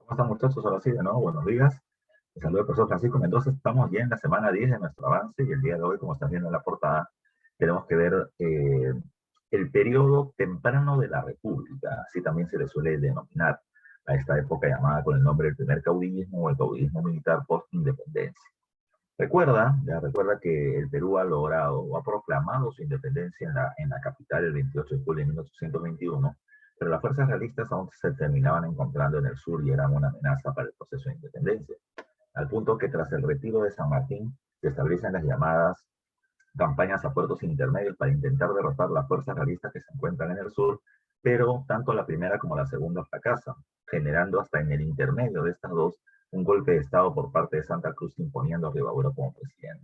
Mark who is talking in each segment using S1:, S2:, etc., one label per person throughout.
S1: ¿Cómo están muchachos? Ahora sí, de nuevo, buenos días. Les saludo el profesor Francisco Mendoza. Estamos ya en la semana 10 de nuestro avance y el día de hoy, como están viendo en la portada, tenemos que ver el periodo temprano de la República. Así también se le suele denominar a esta época llamada con el nombre del primer caudillismo o el caudillismo militar post-independencia. Recuerda que el Perú ha logrado o ha proclamado su independencia en la capital el 28 de julio de 1821, pero las fuerzas realistas aún se terminaban encontrando en el sur y eran una amenaza para el proceso de independencia, al punto que tras el retiro de San Martín se establecen las llamadas campañas a puertos intermedios para intentar derrotar las fuerzas realistas que se encuentran en el sur, pero tanto la primera como la segunda fracasan, generando hasta en el intermedio de estas dos un golpe de Estado por parte de Santa Cruz imponiendo a Rivadavia como presidente.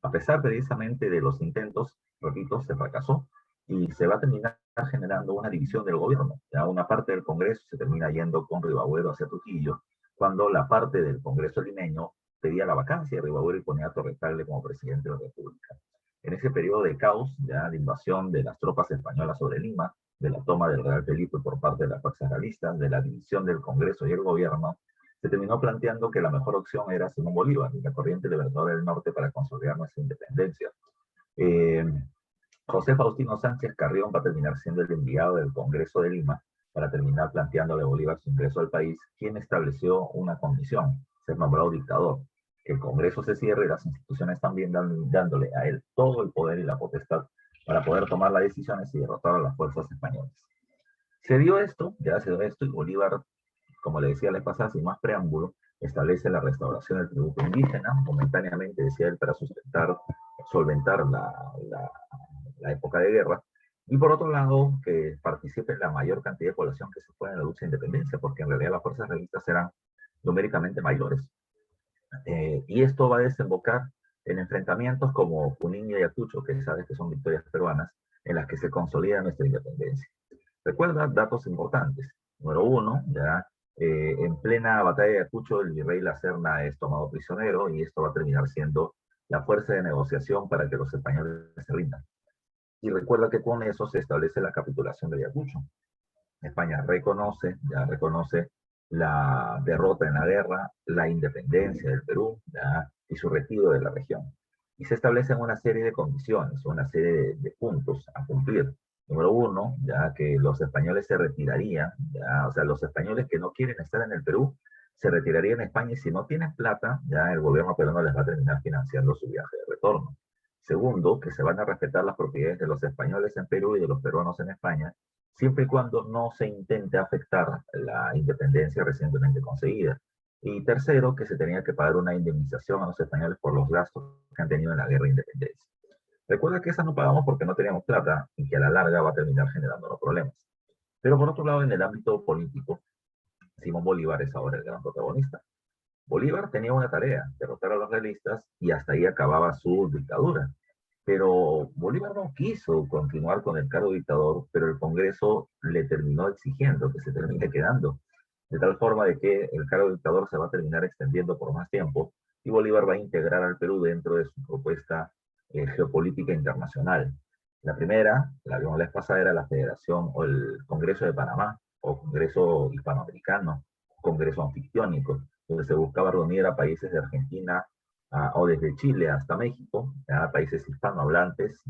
S1: A pesar precisamente de los intentos, repito, se fracasó y se va a terminar generando una división del gobierno. Ya una parte del Congreso se termina yendo con Rivadavia hacia Trujillo, cuando la parte del Congreso limeño pedía la vacancia de Rivadavia y ponía a Torres como presidente de la República. En ese periodo de caos, ya de invasión de las tropas españolas sobre Lima, de la toma del Real Felipe por parte de las fuerzas realistas, de la división del Congreso y el gobierno, se terminó planteando que la mejor opción era Simón Bolívar y la corriente libertadora del norte para consolidar nuestra independencia. Eh, José Faustino Sánchez Carrión va a terminar siendo el enviado del Congreso de Lima para terminar planteándole a Bolívar su ingreso al país, quien estableció una condición, ser nombrado dictador, que el Congreso se cierre y las instituciones también dándole a él todo el poder y la potestad para poder tomar las decisiones y derrotar a las fuerzas españolas. Se dio esto y Bolívar, como le decía la vez pasada, sin más preámbulo, establece la restauración del tributo indígena, momentáneamente, decía él, para solventar la época de guerra, y por otro lado, que participe la mayor cantidad de población que se pueda en la lucha de independencia, porque en realidad las fuerzas realistas eran numéricamente mayores. Y esto va a desembocar en enfrentamientos como Junín y Ayacucho, que sabes que son victorias peruanas, en las que se consolida nuestra independencia. Recuerda datos importantes. Número uno, en plena batalla de Ayacucho, el virrey La Serna es tomado prisionero y esto va a terminar siendo la fuerza de negociación para que los españoles se rindan. Y recuerda que con eso se establece la capitulación de Ayacucho. España reconoce la derrota en la guerra, la independencia del Perú, y su retiro de la región. Y se establecen una serie de condiciones, una serie de puntos a cumplir. Número uno, ya que los españoles se retirarían, o sea, los españoles que no quieren estar en el Perú se retirarían a España y si no tienen plata, ya el gobierno peruano les va a terminar financiando su viaje de retorno. Segundo, que se van a respetar las propiedades de los españoles en Perú y de los peruanos en España, siempre y cuando no se intente afectar la independencia recientemente conseguida. Y tercero, que se tenía que pagar una indemnización a los españoles por los gastos que han tenido en la guerra de independencia. Recuerda que esa no pagamos porque no teníamos plata y que a la larga va a terminar generando los problemas. Pero por otro lado, en el ámbito político, Simón Bolívar es ahora el gran protagonista. Bolívar tenía una tarea, derrotar a los realistas y hasta ahí acababa su dictadura. Pero Bolívar no quiso continuar con el cargo de dictador, pero el Congreso le terminó exigiendo que se termine quedando, de tal forma de que el cargo de dictador se va a terminar extendiendo por más tiempo y Bolívar va a integrar al Perú dentro de su propuesta geopolítica internacional. La primera, la vimos la vez pasada, era la Federación o el Congreso de Panamá, o Congreso Hispanoamericano, Congreso Anfictiónico, donde se buscaba reunir a países de Argentina, o desde Chile hasta México, países hispanohablantes,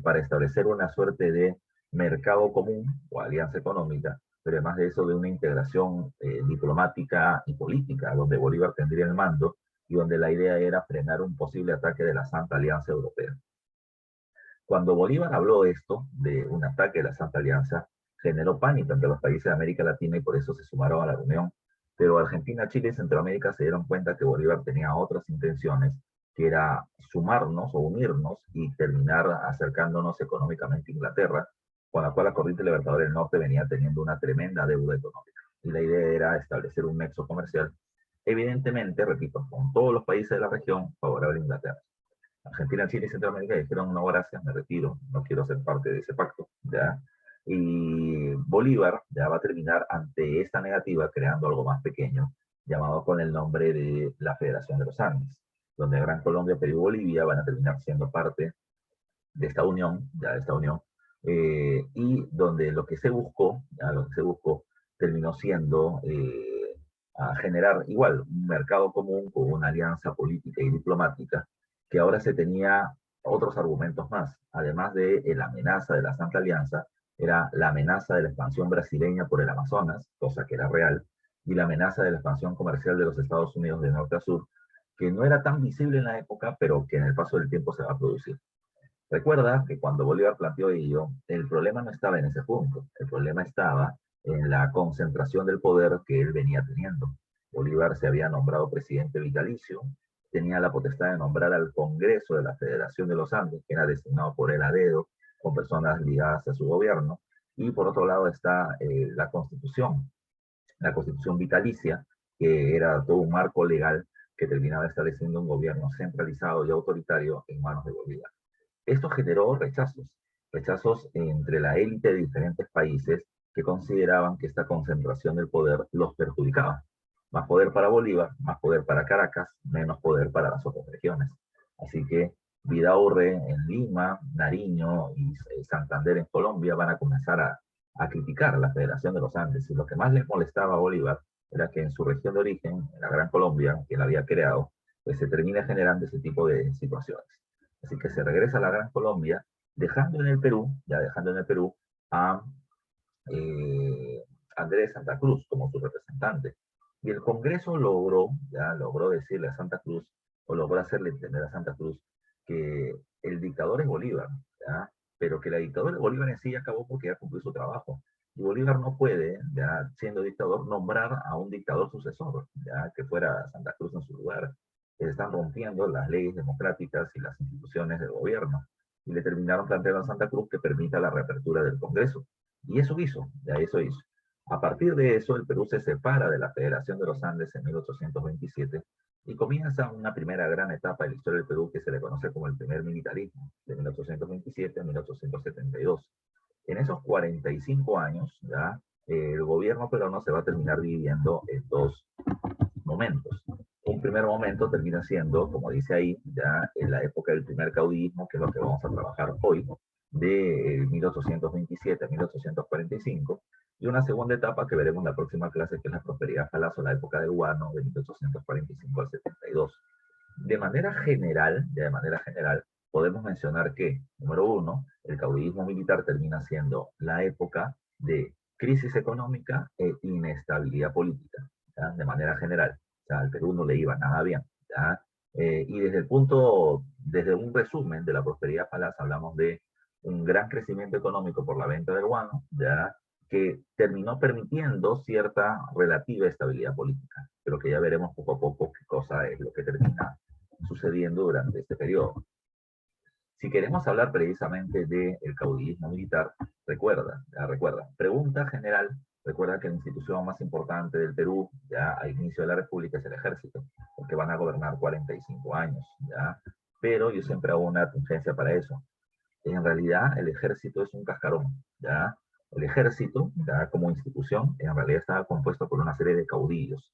S1: para establecer una suerte de mercado común o alianza económica, pero además de eso de una integración diplomática y política, donde Bolívar tendría el mando y donde la idea era frenar un posible ataque de la Santa Alianza Europea. Cuando Bolívar habló esto, de un ataque de la Santa Alianza, generó pánico entre los países de América Latina y por eso se sumaron a la reunión. Pero Argentina, Chile y Centroamérica se dieron cuenta que Bolívar tenía otras intenciones, que era sumarnos o unirnos y terminar acercándonos económicamente a Inglaterra, con la cual la corriente libertadora del norte venía teniendo una tremenda deuda económica. Y la idea era establecer un nexo comercial, evidentemente, repito, con todos los países de la región favorable a Inglaterra. Argentina, Chile y Centroamérica dijeron, no, gracias, me retiro, no quiero ser parte de ese pacto, ¿ya? Y Bolívar ya va a terminar ante esta negativa creando algo más pequeño, llamado con el nombre de la Federación de los Andes, donde Gran Colombia, Perú y Bolivia van a terminar siendo parte de esta unión, y donde lo que se buscó terminó siendo a generar igual un mercado común con una alianza política y diplomática, que ahora se tenía otros argumentos más, además de la amenaza de la Santa Alianza, era la amenaza de la expansión brasileña por el Amazonas, cosa que era real, y la amenaza de la expansión comercial de los Estados Unidos de norte a sur, que no era tan visible en la época, pero que en el paso del tiempo se va a producir. Recuerda que cuando Bolívar planteó ello, el problema no estaba en ese punto, el problema estaba en la concentración del poder que él venía teniendo. Bolívar se había nombrado presidente vitalicio, tenía la potestad de nombrar al Congreso de la Federación de los Andes, que era designado por él a dedo, con personas ligadas a su gobierno, y por otro lado está la Constitución vitalicia, que era todo un marco legal que terminaba estableciendo un gobierno centralizado y autoritario en manos de Bolívar. Esto generó rechazos entre la élite de diferentes países que consideraban que esta concentración del poder los perjudicaba. Más poder para Bolívar, más poder para Caracas, menos poder para las otras regiones. Así que Vidaurre en Lima, Nariño y Santander en Colombia van a comenzar a criticar la Federación de los Andes. Y lo que más les molestaba a Bolívar era que en su región de origen, en la Gran Colombia, que él había creado, pues se termina generando ese tipo de situaciones. Así que se regresa a la Gran Colombia, dejando en el Perú, ya dejando en el Perú a eh, Andrés Santa Cruz como su representante. Y el Congreso logró decirle a Santa Cruz, o logró hacerle entender a Santa Cruz, que el dictador es Bolívar, ¿ya? Pero que la dictadura de Bolívar en sí ya acabó porque ya cumplió su trabajo. Y Bolívar no puede, ya siendo dictador, nombrar a un dictador sucesor, ya que fuera Santa Cruz en su lugar. Están rompiendo las leyes democráticas y las instituciones del gobierno. Y le terminaron planteando a Santa Cruz que permita la reapertura del Congreso. Y eso hizo, ya eso hizo. A partir de eso, el Perú se separa de la Federación de los Andes en 1827 y comienza una primera gran etapa de la historia del Perú que se le conoce como el primer militarismo, de 1827 a 1872. En esos 45 años, ya, el gobierno peruano se va a terminar dividiendo en dos momentos. Un primer momento termina siendo, como dice ahí, ya en la época del primer caudillismo, que es lo que vamos a trabajar hoy, de 1827 a 1845, y una segunda etapa que veremos en la próxima clase, que es la prosperidad falaz o la época del guano, de 1845 al 72. De manera general, podemos mencionar que, número uno, el caudillismo militar termina siendo la época de crisis económica e inestabilidad política, ¿ya? De manera general. O sea, al Perú no le iba nada bien, ¿ya? Y desde un resumen de la prosperidad falaz, hablamos de un gran crecimiento económico por la venta del guano, ¿ya? Que terminó permitiendo cierta relativa estabilidad política, pero que ya veremos poco a poco qué cosa es lo que termina sucediendo durante este periodo. Si queremos hablar precisamente del caudillismo militar, recuerda, pregunta general, recuerda que la institución más importante del Perú, ya al inicio de la República, es el ejército, porque van a gobernar 45 años, ¿ya? Pero yo siempre hago una tingencia para eso. En realidad, el ejército es un cascarón, ¿ya? El ejército, ya como institución, en realidad estaba compuesto por una serie de caudillos,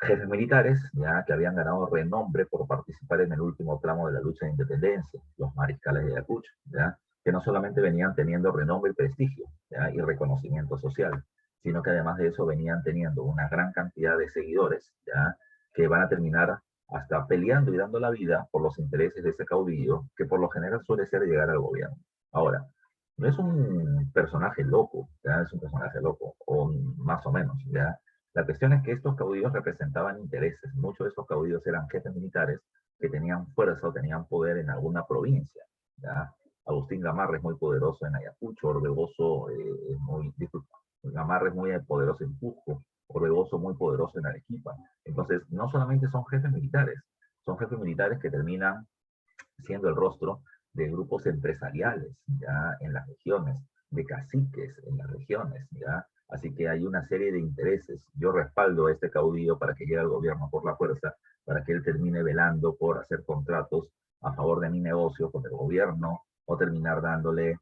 S1: jefes militares, ya que habían ganado renombre por participar en el último tramo de la lucha de independencia, los mariscales de Ayacucho, ya, que no solamente venían teniendo renombre y prestigio, ya, y reconocimiento social, sino que además de eso venían teniendo una gran cantidad de seguidores, ya, que van a terminar hasta peleando y dando la vida por los intereses de ese caudillo, que por lo general suele ser llegar al gobierno. Ahora, no es un personaje loco, ya, es un personaje loco, o más o menos, ya. La cuestión es que estos caudillos representaban intereses. Muchos de estos caudillos eran jefes militares que tenían fuerza o tenían poder en alguna provincia, ¿ya? Agustín Gamarra es muy poderoso en Ayacucho, Orbegoso Gamarra es muy poderoso en Cusco, Orbegoso muy poderoso en Arequipa. Entonces, no solamente son jefes militares que terminan siendo el rostro de grupos empresariales, ya en las regiones, de caciques en las regiones, ya. Así que hay una serie de intereses. Yo respaldo a este caudillo para que llegue al gobierno por la fuerza, para que él termine velando por hacer contratos a favor de mi negocio con el gobierno o terminar dándole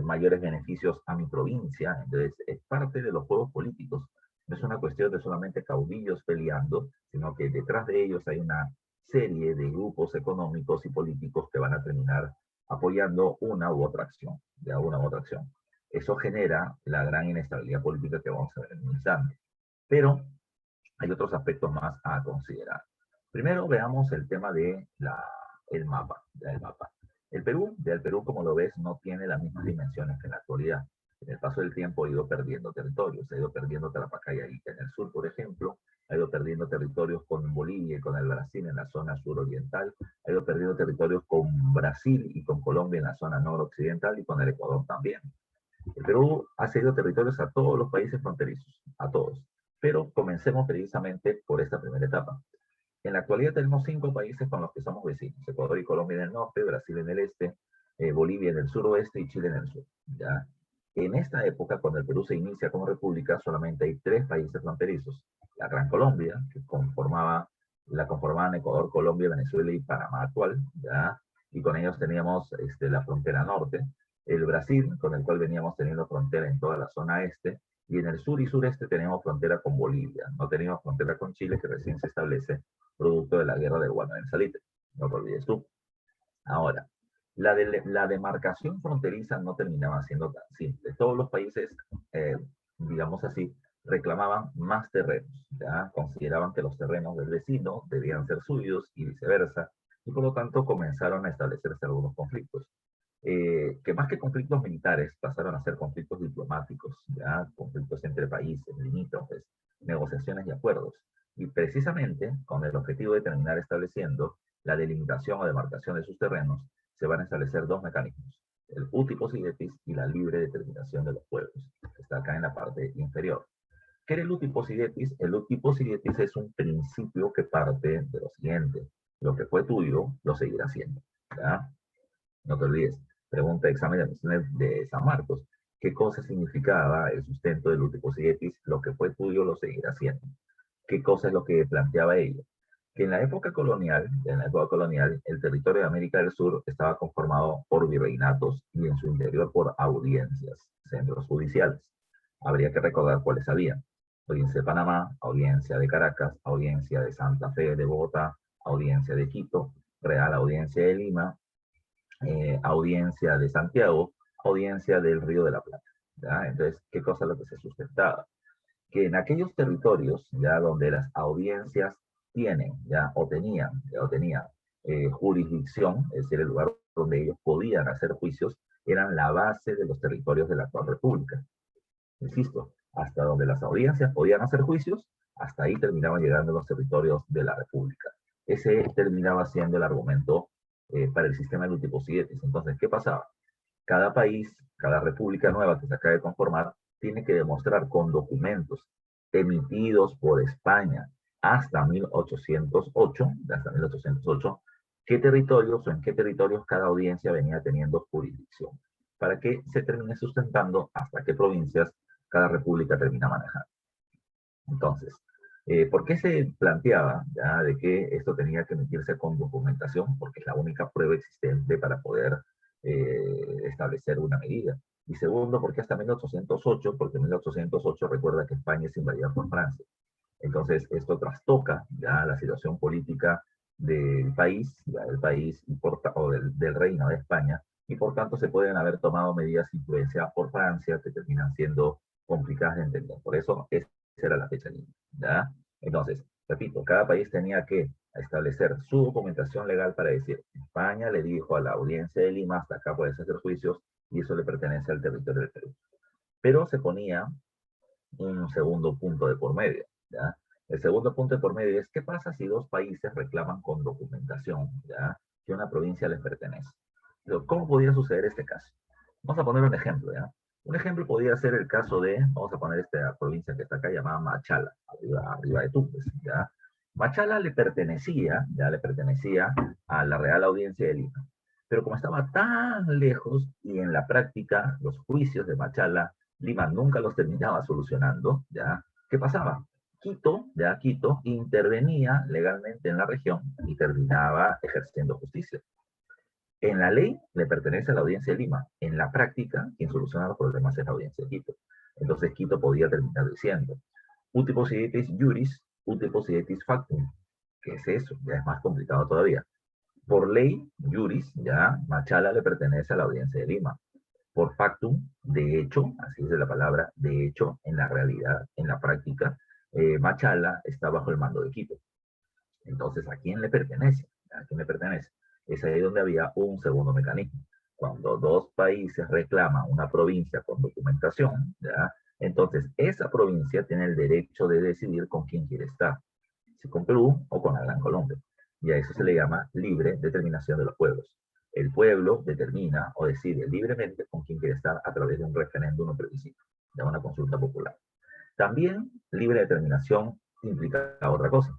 S1: mayores beneficios a mi provincia. Entonces, es parte de los juegos políticos. No es una cuestión de solamente caudillos peleando, sino que detrás de ellos hay una serie de grupos económicos y políticos que van a terminar apoyando una u otra acción, de una u otra acción. Eso genera la gran inestabilidad política que vamos a ver en un instante. Pero hay otros aspectos más a considerar. Primero veamos el tema de el mapa, del mapa. El Perú, como lo ves, no tiene las mismas dimensiones que en la actualidad. En el paso del tiempo ha ido perdiendo territorios, ha ido perdiendo Tarapacá y en el sur, por ejemplo, ha ido perdiendo territorios con Bolivia y con el Brasil en la zona suroriental, ha ido perdiendo territorios con Brasil y con Colombia en la zona noroccidental y con el Ecuador también. El Perú ha cedido territorios a todos los países fronterizos, a todos. Pero comencemos precisamente por esta primera etapa. En la actualidad tenemos 5 países con los que somos vecinos: Ecuador y Colombia en el norte, Brasil en el este, Bolivia en el suroeste y Chile en el sur. ¿Ya? En esta época, cuando el Perú se inicia como república, solamente hay 3 países fronterizos: la Gran Colombia, que la conformaban Ecuador, Colombia, Venezuela y Panamá actual, ¿ya? Y con ellos teníamos la frontera norte; el Brasil, con el cual veníamos teniendo frontera en toda la zona este; y en el sur y sureste tenemos frontera con Bolivia. No teníamos frontera con Chile, que recién se establece producto de la guerra del Guano del Salitre. No te olvides tú. Ahora, la demarcación fronteriza no terminaba siendo tan simple. Todos los países, eh, digamos así, reclamaban más terrenos. ¿Ya? Consideraban que los terrenos del vecino debían ser suyos y viceversa, y por lo tanto comenzaron a establecerse algunos conflictos. Que más que conflictos militares pasaron a ser conflictos diplomáticos, ¿ya? Conflictos entre países, limítrofes, negociaciones y acuerdos. Y precisamente con el objetivo de terminar estableciendo la delimitación o demarcación de sus terrenos, se van a establecer 2 mecanismos: el uti possidetis y la libre determinación de los pueblos. Está acá en la parte inferior. ¿Qué era el uti possidetis? El uti possidetis es un principio que parte de lo siguiente: lo que fue tuyo, lo seguirá siendo. ¿Ya? No te olvides. Pregunta de examen de admisiones de San Marcos: ¿qué cosa significaba el sustento del uti possidetis? Lo que fue tuyo, lo seguirá siendo. ¿Qué cosa es lo que planteaba ella? Que en la época colonial, el territorio de América del Sur estaba conformado por virreinatos y en su interior por audiencias, centros judiciales. Habría que recordar cuáles había: Audiencia de Panamá, Audiencia de Caracas, Audiencia de Santa Fe de Bogotá, Audiencia de Quito, Real Audiencia de Lima, Audiencia de Santiago, Audiencia del Río de la Plata. ¿Ya? Entonces, ¿qué cosa es lo que se sustentaba? Que en aquellos territorios, ya donde las audiencias tienen, ya, o tenían, jurisdicción, es decir, el lugar donde ellos podían hacer juicios, eran la base de los territorios de la actual república. Insisto, hasta donde las audiencias podían hacer juicios, hasta ahí terminaban llegando los territorios de la república. Ese terminaba siendo el argumento para el sistema de multiposidetis. Entonces, ¿qué pasaba? Cada país, cada república nueva que se acaba de conformar, tiene que demostrar con documentos emitidos por España hasta 1808, qué territorios o en qué territorios cada audiencia venía teniendo jurisdicción, para que se termine sustentando hasta qué provincias cada república termina manejando. Entonces, ¿por qué se planteaba ya de que esto tenía que emitirse con documentación? Porque es la única prueba existente para poder establecer una medida. Y segundo, porque hasta 1808, porque en 1808 recuerda que España es invadida por Francia. Entonces, esto trastoca ya la situación política del país, o del reino de España, y por tanto se pueden haber tomado medidas influenciadas por Francia que terminan siendo complicadas de entender. Por eso, esa era la fecha límite. ¿Ya? Entonces, repito, cada país tenía que establecer su documentación legal para decir: España le dijo a la audiencia de Lima, hasta acá puedes hacer juicios, y eso le pertenece al territorio del Perú. Pero se ponía un segundo punto de por medio. ¿Ya? El segundo punto de por medio es: ¿qué pasa si 2 países reclaman con documentación, ¿ya?, que una provincia les pertenece? Pero, ¿cómo podría suceder este caso? Vamos a poner un ejemplo. ¿Ya? Un ejemplo podría ser el caso de, vamos a poner esta provincia que está acá llamada Machala, arriba de Tumbes. ¿Ya? Machala le pertenecía a la Real Audiencia de Lima. Pero como estaba tan lejos y en la práctica los juicios de Machala, Lima nunca los terminaba solucionando, ¿ya? ¿Qué pasaba? Quito intervenía legalmente en la región y terminaba ejerciendo justicia. En la ley le pertenece a la Audiencia de Lima; en la práctica, quien soluciona los problemas es la Audiencia de Quito. Entonces Quito podía terminar diciendo: uti possidetis juris, uti possidetis factum. ¿Qué es eso? Ya es más complicado todavía. Por ley, juris, ya, Machala le pertenece a la Audiencia de Lima. por factum, de hecho, así es la palabra, de hecho, en la realidad, en la práctica, Machala está bajo el mando de Quito. Entonces, ¿a quién le pertenece? ¿A quién le pertenece? Es ahí donde había un segundo mecanismo. Cuando dos países reclaman una provincia con documentación, ¿ya? Entonces esa provincia tiene el derecho de decidir con quién quiere estar, si con Perú o con la Gran Colombia. Y a eso se le llama libre determinación de los pueblos. El pueblo determina o decide libremente con quién quiere estar a través de un referéndum o plebiscito, de una consulta popular. También libre determinación implica otra cosa.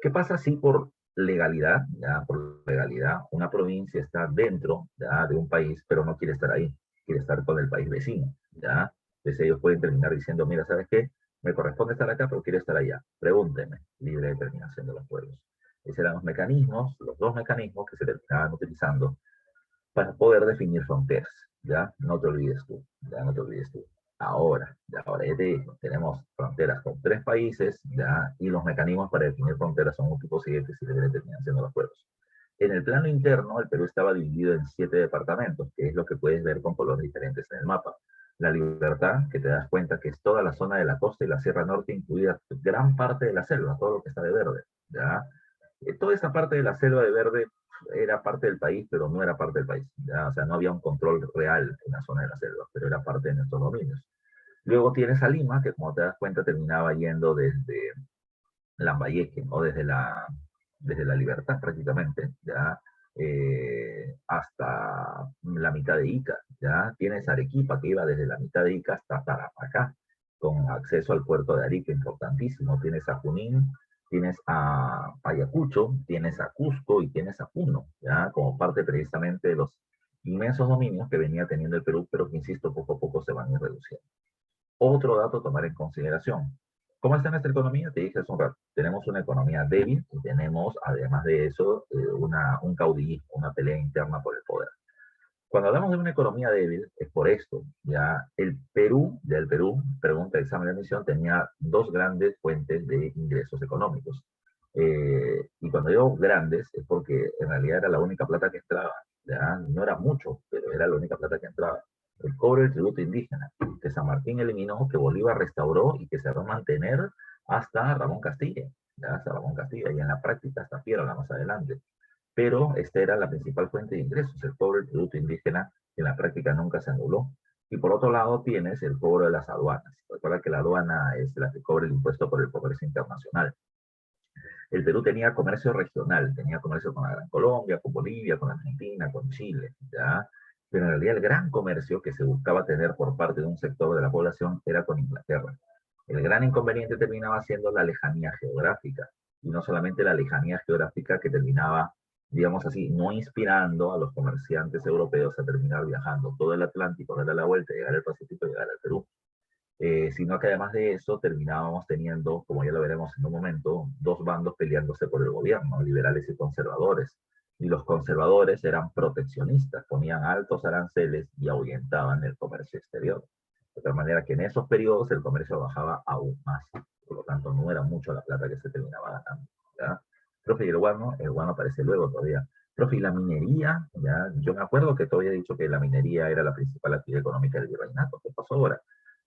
S1: ¿Qué pasa si por legalidad, ya por legalidad, una provincia está dentro ya, de un país, pero no quiere estar ahí, quiere estar con el país vecino? ¿Ya? Entonces ellos pueden terminar diciendo, mira, ¿sabes qué? Me corresponde estar acá, pero quiero estar allá. Pregúnteme, libre determinación de los pueblos. Esos eran los mecanismos, los dos mecanismos que se terminaban utilizando para poder definir fronteras, ¿ya? No te olvides tú, ya no te olvides tú. Ahora ya te digo, tenemos fronteras con 3 países, ¿ya? Y los mecanismos para definir fronteras son múltiples siguientes y de determinación de los pueblos. En el plano interno, el Perú estaba dividido en 7 departamentos, que es lo que puedes ver con colores diferentes en el mapa. La Libertad, que te das cuenta que es toda la zona de la costa y la Sierra Norte, incluida gran parte de la selva, todo lo que está de verde, ¿ya? Toda esa parte de la selva de verde era parte del país, pero no era parte del país, ¿ya? O sea, no había un control real en la zona de la selva, pero era parte de nuestros dominios. Luego tienes a Lima, que como te das cuenta terminaba yendo desde Lambayeque, o desde la Libertad prácticamente, ¿ya? Hasta la mitad de Ica, ¿ya? Tienes Arequipa, que iba desde la mitad de Ica hasta Tarapacá, con acceso al puerto de Arica, importantísimo. Tienes a Junín, tienes a Ayacucho, tienes a Cusco y tienes a Puno, ¿ya? Como parte precisamente de los inmensos dominios que venía teniendo el Perú, pero que, insisto, poco a poco se van a ir reduciendo. Otro dato a tomar en consideración. ¿Cómo está nuestra economía? Te dije hace un rato. Tenemos una economía débil y tenemos, además de eso, un caudillismo, una pelea interna por el poder. Cuando hablamos de una economía débil, es por esto. Ya el Perú, pregunta de examen de admisión, tenía 2 grandes fuentes de ingresos económicos. Y cuando digo grandes, es porque en realidad era la única plata que entraba. ¿Ya? No era mucho, pero era la única plata que entraba. El cobro del tributo indígena, que San Martín eliminó, que Bolívar restauró y que se va a mantener hasta Ramón Castilla. ¿Ya? Hasta Ramón Castilla, y en la práctica hasta Piérola más adelante. Pero esta era la principal fuente de ingresos, el cobro del tributo indígena, que en la práctica nunca se anuló. Y por otro lado tienes el cobro de las aduanas. Recuerda que la aduana es la que cobra el impuesto por el comercio internacional. El Perú tenía comercio regional, tenía comercio con la Gran Colombia, con Bolivia, con Argentina, con Chile, ¿ya? Pero en realidad el gran comercio que se buscaba tener por parte de un sector de la población era con Inglaterra. El gran inconveniente terminaba siendo la lejanía geográfica, y no solamente la lejanía geográfica que terminaba, digamos así, no inspirando a los comerciantes europeos a terminar viajando todo el Atlántico, darle la vuelta, llegar al Pacífico y llegar al Perú, sino que además de eso terminábamos teniendo, como ya lo veremos en un momento, 2 bandos peleándose por el gobierno, liberales y conservadores. Y los conservadores eran proteccionistas, ponían altos aranceles y ahuyentaban el comercio exterior. De tal manera que en esos periodos el comercio bajaba aún más. Por lo tanto, no era mucho la plata que se terminaba ganando. ¿Ya? Profe, y el guano aparece luego todavía. Profe, y la minería, ¿ya? Yo me acuerdo que todavía he dicho que la minería era la principal actividad económica del virreinato. ¿Qué pasó ahora?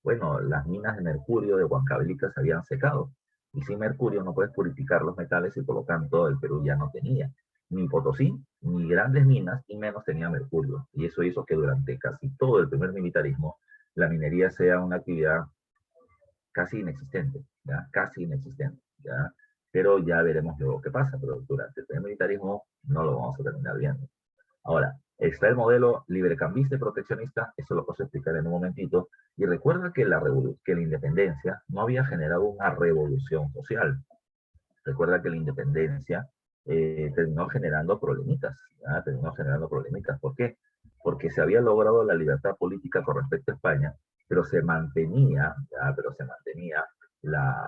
S1: Bueno, las minas de mercurio de Huancavelica se habían secado. Y sin mercurio no puedes purificar los metales, y por lo tanto el Perú ya no tenía ni Potosí, ni grandes minas, y menos tenía mercurio. Y eso hizo que durante casi todo el primer militarismo la minería sea una actividad casi inexistente, ¿ya? Casi inexistente, ¿ya? Pero ya veremos luego qué pasa, pero durante el primer militarismo no lo vamos a terminar viendo. Ahora, está el modelo librecambista y proteccionista, eso lo puedo explicar en un momentito, y recuerda que la independencia no había generado una revolución social. Recuerda que la independencia terminó generando problemitas, ¿ya? Terminó generando problemitas. ¿Por qué? Porque se había logrado la libertad política con respecto a España, pero se mantenía, ¿ya? Pero se mantenía las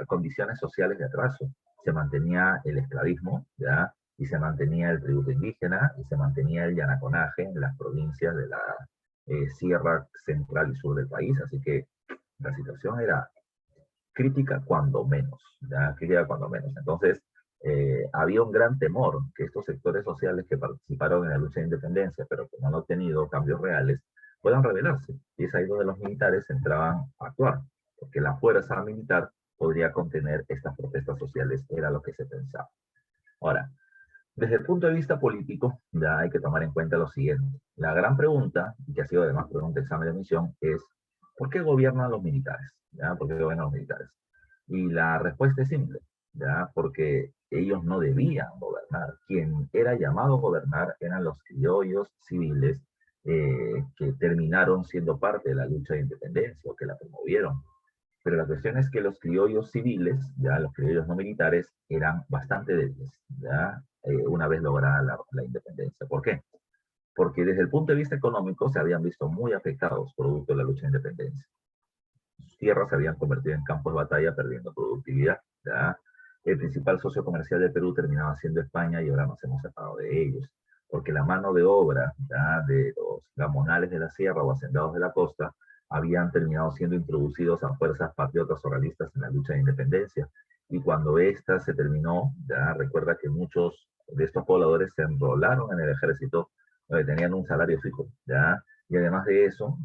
S1: condiciones sociales de atraso, se mantenía el esclavismo, ¿ya? Y se mantenía el tributo indígena, y se mantenía el yanaconaje en las provincias de la sierra central y sur del país, así que la situación era crítica cuando menos, ¿ya? Crítica cuando menos. Entonces, había un gran temor que estos sectores sociales que participaron en la lucha de independencia, pero que no han obtenido cambios reales, puedan rebelarse. Y es ahí donde los militares entraban a actuar, porque la fuerza militar podría contener estas protestas sociales, era lo que se pensaba. Ahora, desde el punto de vista político, ya hay que tomar en cuenta lo siguiente. La gran pregunta, y que ha sido además pregunta de examen de admisión, es ¿por qué gobiernan los militares? ¿Ya? ¿Por qué gobiernan los militares? Y la respuesta es simple, ¿ya? Porque ellos no debían gobernar. Quien era llamado a gobernar eran los criollos civiles que terminaron siendo parte de la lucha de independencia o que la promovieron. Pero la cuestión es que los criollos civiles, ya los criollos no militares, eran bastante débiles, ya una vez lograda la independencia. ¿Por qué? Porque desde el punto de vista económico se habían visto muy afectados producto de la lucha de independencia. Sus tierras se habían convertido en campos de batalla, perdiendo productividad. ¿Ya? El principal socio comercial de Perú terminaba siendo España y ahora nos hemos separado de ellos, porque la mano de obra, ¿ya?, de los gamonales de la sierra o hacendados de la costa habían terminado siendo introducidos a fuerzas patriotas o realistas en la lucha de independencia. Y cuando esta se terminó, ya recuerda que muchos de estos pobladores se enrolaron en el ejército, donde tenían un salario fijo, ¿ya? Y además de eso,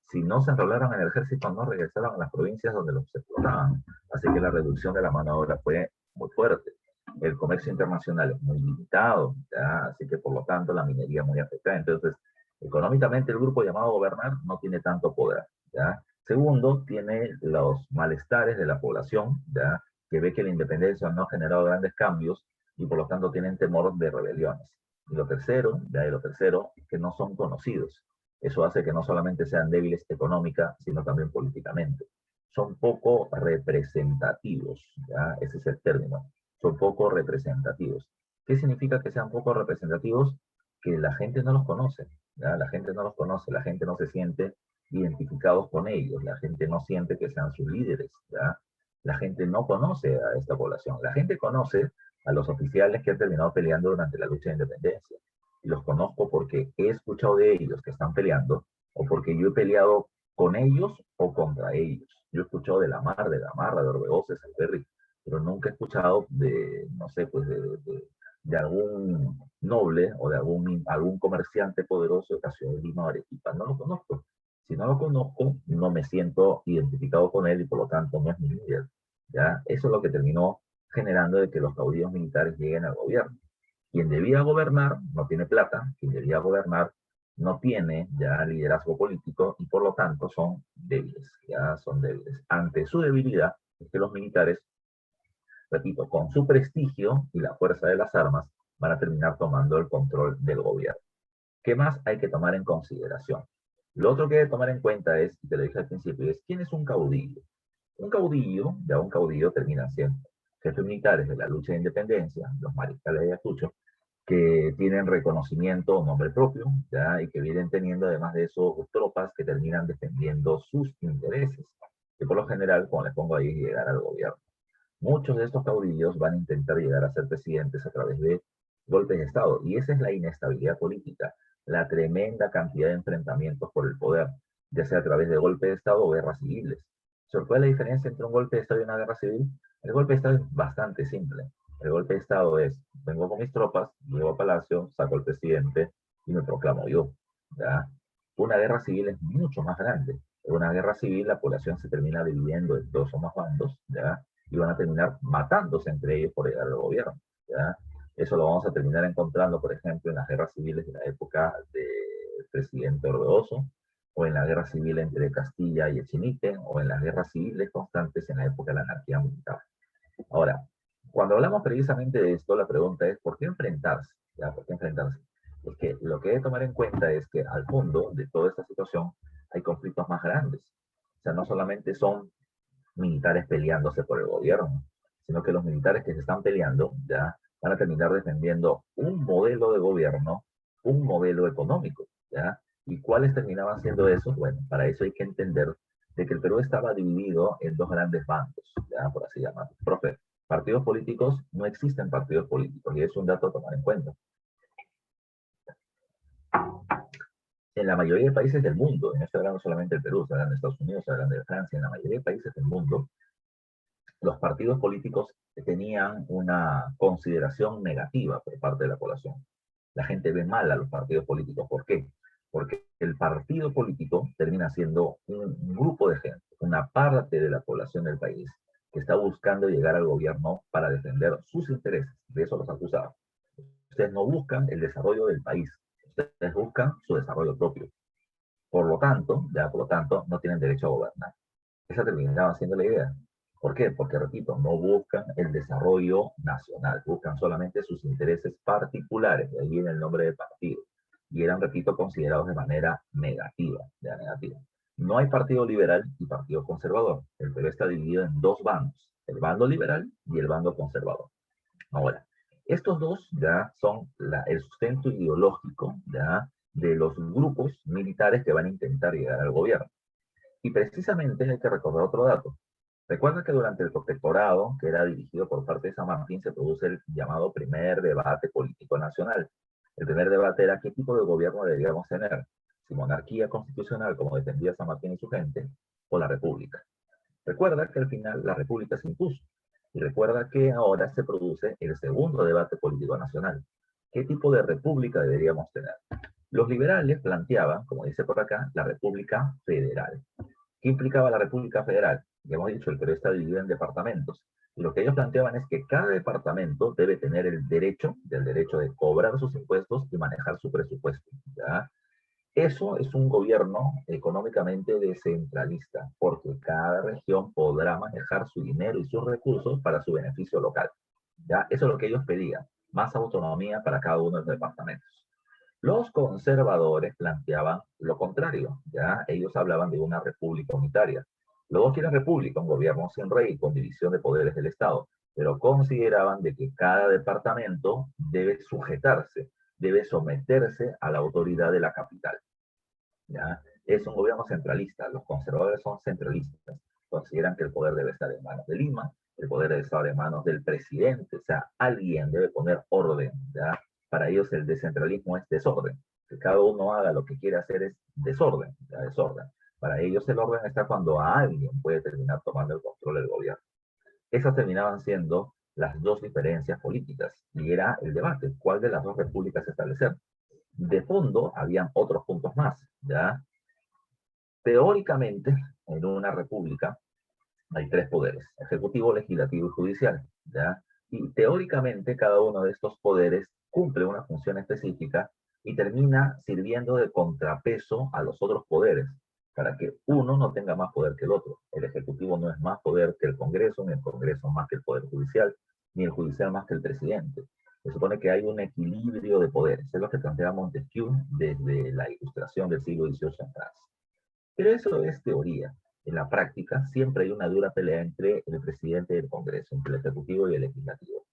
S1: si no se enrolaron en el ejército, no regresaron a las provincias donde los explotaban. Así que la reducción de la mano de obra fue muy fuerte. El comercio internacional es muy limitado, ¿ya? Así que por lo tanto la minería muy afectada. Entonces, económicamente el grupo llamado gobernar no tiene tanto poder, ¿ya? Segundo, tiene los malestares de la población, ¿ya?, que ve que la independencia no ha generado grandes cambios y por lo tanto tienen temor de rebeliones. Y lo tercero, ¿ya?, y lo tercero, que no son conocidos. Eso hace que no solamente sean débiles económica, sino también políticamente. Son poco representativos, ¿ya? Ese es el término. Son poco representativos. ¿Qué significa que sean poco representativos? Que la gente no los conoce, ¿ya? La gente no los conoce, la gente no se siente identificados con ellos, la gente no siente que sean sus líderes, ¿ya? La gente no conoce a esta población, la gente conoce a los oficiales que han terminado peleando durante la lucha de independencia. Y los conozco porque he escuchado de ellos que están peleando, o porque yo he peleado con ellos o contra ellos. Yo he escuchado de la Mar, de Gamarra, de Orbegoces, Alberri, pero nunca he escuchado de, no sé, pues de algún noble o de algún comerciante poderoso de la ciudad de Lima o Arequipa. No lo conozco. Si no lo conozco, no me siento identificado con él y por lo tanto no es mi líder. ¿Ya? Eso es lo que terminó generando de que los caudillos militares lleguen al gobierno. Quien debía gobernar no tiene plata, quien debía gobernar no tiene ya liderazgo político y por lo tanto son débiles, ya son débiles. Ante su debilidad es que los militares, repito, con su prestigio y la fuerza de las armas, van a terminar tomando el control del gobierno. ¿Qué más hay que tomar en consideración? Lo otro que hay que tomar en cuenta es, y te lo dije al principio, es quién es un caudillo. Un caudillo termina siendo jefes militares de la lucha de independencia, los mariscales de Ayacucho, que tienen reconocimiento o nombre propio, ¿ya? Y que vienen teniendo además de eso tropas que terminan defendiendo sus intereses, que por lo general, como les pongo ahí, llegar al gobierno. Muchos de estos caudillos van a intentar llegar a ser presidentes a través de golpes de Estado, y esa es la inestabilidad política, la tremenda cantidad de enfrentamientos por el poder, ya sea a través de golpes de Estado o guerras civiles. ¿Cuál es la diferencia entre un golpe de Estado y una guerra civil? El golpe de Estado es bastante simple. El golpe de Estado es, vengo con mis tropas, llego a Palacio, saco al presidente y me proclamo yo, ¿ya? Una guerra civil es mucho más grande. En una guerra civil la población se termina dividiendo en dos o más bandos, ¿ya?, y van a terminar matándose entre ellos por llegar al gobierno, ¿ya? Eso lo vamos a terminar encontrando, por ejemplo, en las guerras civiles de la época del presidente Orbegoso, o en la guerra civil entre Castilla y Echenique, o en las guerras civiles constantes en la época de la anarquía militar. Ahora, cuando hablamos precisamente de esto, la pregunta es, ¿por qué enfrentarse? ¿Ya? ¿Por qué enfrentarse? Es que lo que hay que tomar en cuenta es que al fondo de toda esta situación hay conflictos más grandes. O sea, no solamente son militares peleándose por el gobierno, sino que los militares que se están peleando ya van a terminar defendiendo un modelo de gobierno, un modelo económico, ¿ya? ¿Y cuáles terminaban siendo esos? Bueno, para eso hay que entender de que el Perú estaba dividido en dos grandes bandos, ¿ya?, por así llamarlo. Profe, partidos políticos, no existen partidos políticos, y es un dato a tomar en cuenta. En la mayoría de países del mundo, no estoy hablando solamente del Perú, estoy hablando de Estados Unidos, estoy hablando de Francia, en la mayoría de países del mundo, los partidos políticos tenían una consideración negativa por parte de la población. La gente ve mal a los partidos políticos. ¿Por qué? Porque el partido político termina siendo un grupo de gente, una parte de la población del país, que está buscando llegar al gobierno para defender sus intereses. De eso los acusaban. Ustedes no buscan el desarrollo del país, ustedes buscan su desarrollo propio. Por lo tanto, no tienen derecho a gobernar. Esa terminaba siendo la idea. ¿Por qué? Porque, repito, no buscan el desarrollo nacional, buscan solamente sus intereses particulares, de ahí viene el nombre de partido. Y eran, repito, considerados de manera negativa, negativa. No hay partido liberal y partido conservador. El Perú está dividido en dos bandos, el bando liberal y el bando conservador. Ahora, estos dos ya son el sustento ideológico ya de los grupos militares que van a intentar llegar al gobierno. Y precisamente hay que recordar otro dato. Recuerda que durante el protectorado, que era dirigido por parte de San Martín, se produce el llamado primer debate político nacional. El primer debate era qué tipo de gobierno deberíamos tener, si monarquía constitucional, como defendía San Martín y su gente, o la república. Recuerda que al final la república se impuso. Y recuerda que ahora se produce el segundo debate político nacional. ¿Qué tipo de república deberíamos tener? Los liberales planteaban, como dice por acá, la república federal. ¿Qué implicaba la República Federal? Ya hemos dicho, el Perú está dividido en departamentos. Y lo que ellos planteaban es que cada departamento debe tener el derecho de cobrar sus impuestos y manejar su presupuesto. ¿Ya? Eso es un gobierno económicamente descentralista, porque cada región podrá manejar su dinero y sus recursos para su beneficio local. ¿Ya? Eso es lo que ellos pedían, más autonomía para cada uno de los departamentos. Los conservadores planteaban lo contrario, ¿ya? Ellos hablaban de una república unitaria. Los dos quieren república, un gobierno sin rey, con división de poderes del Estado, pero consideraban de que cada departamento debe sujetarse, debe someterse a la autoridad de la capital, ¿ya? Es un gobierno centralista, los conservadores son centralistas, consideran que el poder debe estar en manos de Lima, el poder debe estar en manos del presidente, o sea, alguien debe poner orden, ¿ya? Para ellos el descentralismo es desorden, que cada uno haga lo que quiere hacer es desorden, ¿ya? Desorden. Para ellos el orden está cuando a alguien puede terminar tomando el control del gobierno. Esas terminaban siendo las dos diferencias políticas, y era el debate, ¿cuál de las dos repúblicas establecer? De fondo, habían otros puntos más, ¿ya? Teóricamente, en una república hay tres poderes, ejecutivo, legislativo y judicial, ¿ya? Y teóricamente cada uno de estos poderes cumple una función específica y termina sirviendo de contrapeso a los otros poderes, para que uno no tenga más poder que el otro. El ejecutivo no es más poder que el Congreso, ni el Congreso más que el Poder Judicial, ni el Judicial más que el presidente. Se supone que hay un equilibrio de poderes. Es lo que plantea Montesquieu desde la Ilustración del siglo XVIII en Francia. Pero eso es teoría. En la práctica siempre hay una dura pelea entre el presidente y el Congreso, entre el Ejecutivo y el Legislativo.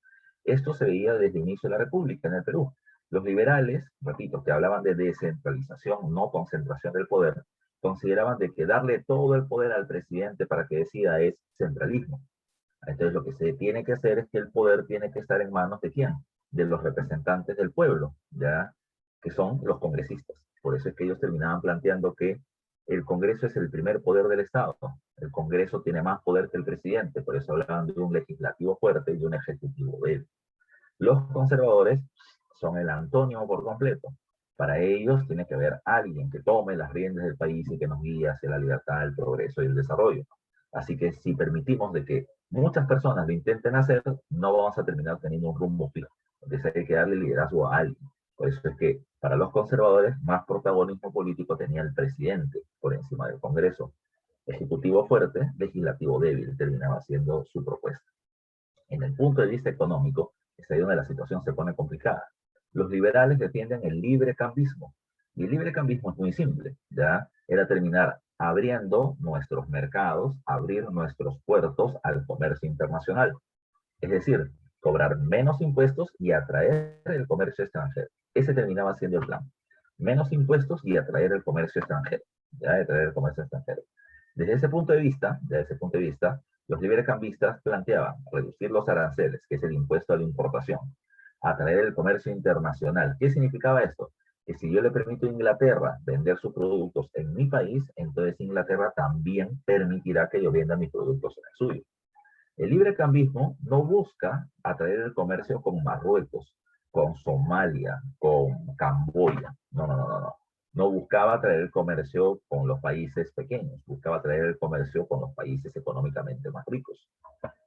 S1: Esto se veía desde el inicio de la República en el Perú. Los liberales, repito, que hablaban de descentralización, no concentración del poder, consideraban de que darle todo el poder al presidente para que decida es centralismo. Entonces lo que se tiene que hacer es que el poder tiene que estar en manos de quién? De los representantes del pueblo, ¿ya? Que son los congresistas. Por eso es que ellos terminaban planteando que el Congreso es el primer poder del Estado. El Congreso tiene más poder que el presidente, por eso hablaban de un legislativo fuerte y de un ejecutivo débil. Los conservadores son el antónimo por completo. Para ellos tiene que haber alguien que tome las riendas del país y que nos guíe hacia la libertad, el progreso y el desarrollo. Así que si permitimos de que muchas personas lo intenten hacer, no vamos a terminar teniendo un rumbo fijo. Entonces hay que darle liderazgo a alguien. Por eso es que para los conservadores más protagonismo político tenía el presidente por encima del Congreso. Ejecutivo fuerte, legislativo débil, terminaba siendo su propuesta. En el punto de vista económico, es ahí donde la situación se pone complicada. Los liberales defienden el librecambismo. Y el librecambismo es muy simple, ¿ya? Era terminar abriendo nuestros mercados, abrir nuestros puertos al comercio internacional. Es decir, cobrar menos impuestos y atraer el comercio extranjero. Ese terminaba siendo el plan. Menos impuestos y atraer el comercio extranjero. ¿Ya? Atraer el comercio extranjero. Desde ese punto de vista, los librecambistas planteaban reducir los aranceles, que es el impuesto a la importación, atraer el comercio internacional. ¿Qué significaba esto? Que si yo le permito a Inglaterra vender sus productos en mi país, entonces Inglaterra también permitirá que yo venda mis productos en el suyo. El librecambismo no busca atraer el comercio con Marruecos, con Somalia, con Camboya. No, no, no, no, no. No buscaba atraer el comercio con los países pequeños, buscaba atraer el comercio con los países económicamente más ricos.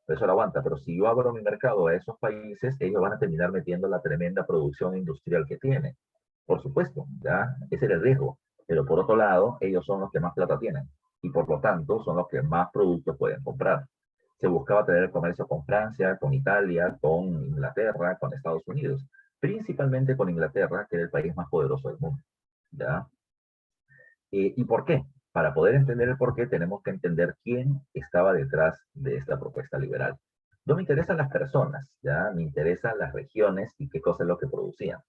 S1: Eso lo aguanta, pero si yo abro mi mercado a esos países, ellos van a terminar metiendo la tremenda producción industrial que tienen. Por supuesto, ¿ya? Ese era el riesgo. Pero por otro lado, ellos son los que más plata tienen y por lo tanto son los que más productos pueden comprar. Se buscaba tener el comercio con Francia, con Italia, con Inglaterra, con Estados Unidos, principalmente con Inglaterra, que era el país más poderoso del mundo. ¿Ya? ¿Y por qué? Para poder entender el por qué, tenemos que entender quién estaba detrás de esta propuesta liberal. No me interesan las personas, ¿ya? Me interesan las regiones y qué cosa es lo que producían.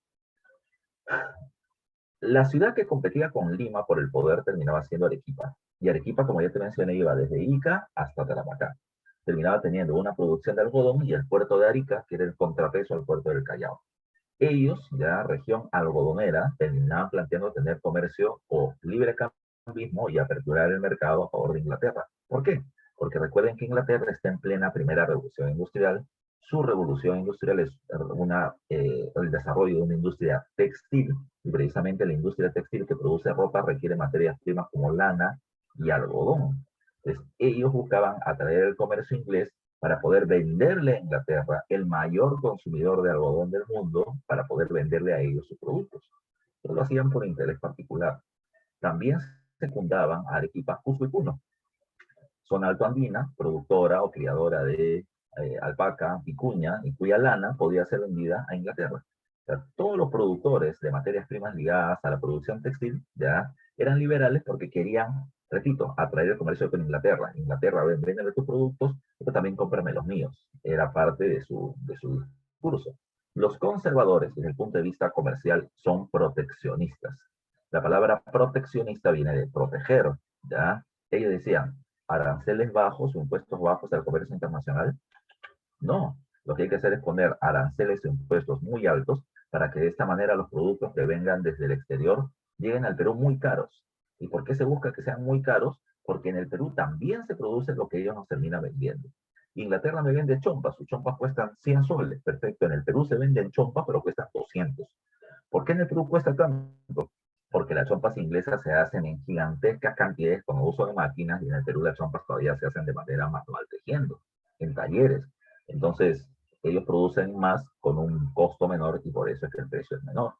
S1: La ciudad que competía con Lima por el poder terminaba siendo Arequipa. Y Arequipa, como ya te mencioné, iba desde Ica hasta Tarapacá. Terminaba teniendo una producción de algodón y el puerto de Arica, que era el contrapeso al puerto del Callao. Ellos, ya región algodonera, terminaban planteando tener comercio o libre cambismo y aperturar el mercado a favor de Inglaterra. ¿Por qué? Porque recuerden que Inglaterra está en plena primera revolución industrial. Su revolución industrial es el desarrollo de una industria textil, y precisamente la industria textil que produce ropa requiere materias primas como lana y algodón. Entonces, ellos buscaban atraer el comercio inglés para poder venderle a Inglaterra, el mayor consumidor de algodón del mundo, para poder venderle a ellos sus productos. Pero lo hacían por interés particular. También secundaban a Arequipa, Cusco y Puno, zona altoandina, productora o criadora de alpaca, vicuña, y cuya lana podía ser vendida a Inglaterra. O sea, todos los productores de materias primas ligadas a la producción textil ya eran liberales porque querían, repito, atraer el comercio con Inglaterra. Inglaterra, véndeme tus productos, pero también cómprame los míos. Era parte de su discurso. Los conservadores, desde el punto de vista comercial, son proteccionistas. La palabra proteccionista viene de proteger, ¿ya? Ellos decían, aranceles bajos o impuestos bajos al comercio internacional. No, lo que hay que hacer es poner aranceles e impuestos muy altos para que de esta manera los productos que vengan desde el exterior lleguen al Perú muy caros. ¿Y por qué se busca que sean muy caros? Porque en el Perú también se produce lo que ellos nos terminan vendiendo. Inglaterra me vende chompas, sus chompas cuestan 100 soles, perfecto. En el Perú se venden chompas, pero cuestan 200. ¿Por qué en el Perú cuesta tanto? Porque las chompas inglesas se hacen en gigantescas cantidades con uso de máquinas y en el Perú las chompas todavía se hacen de manera manual tejiendo, en talleres. Entonces, ellos producen más con un costo menor y por eso es que el precio es menor.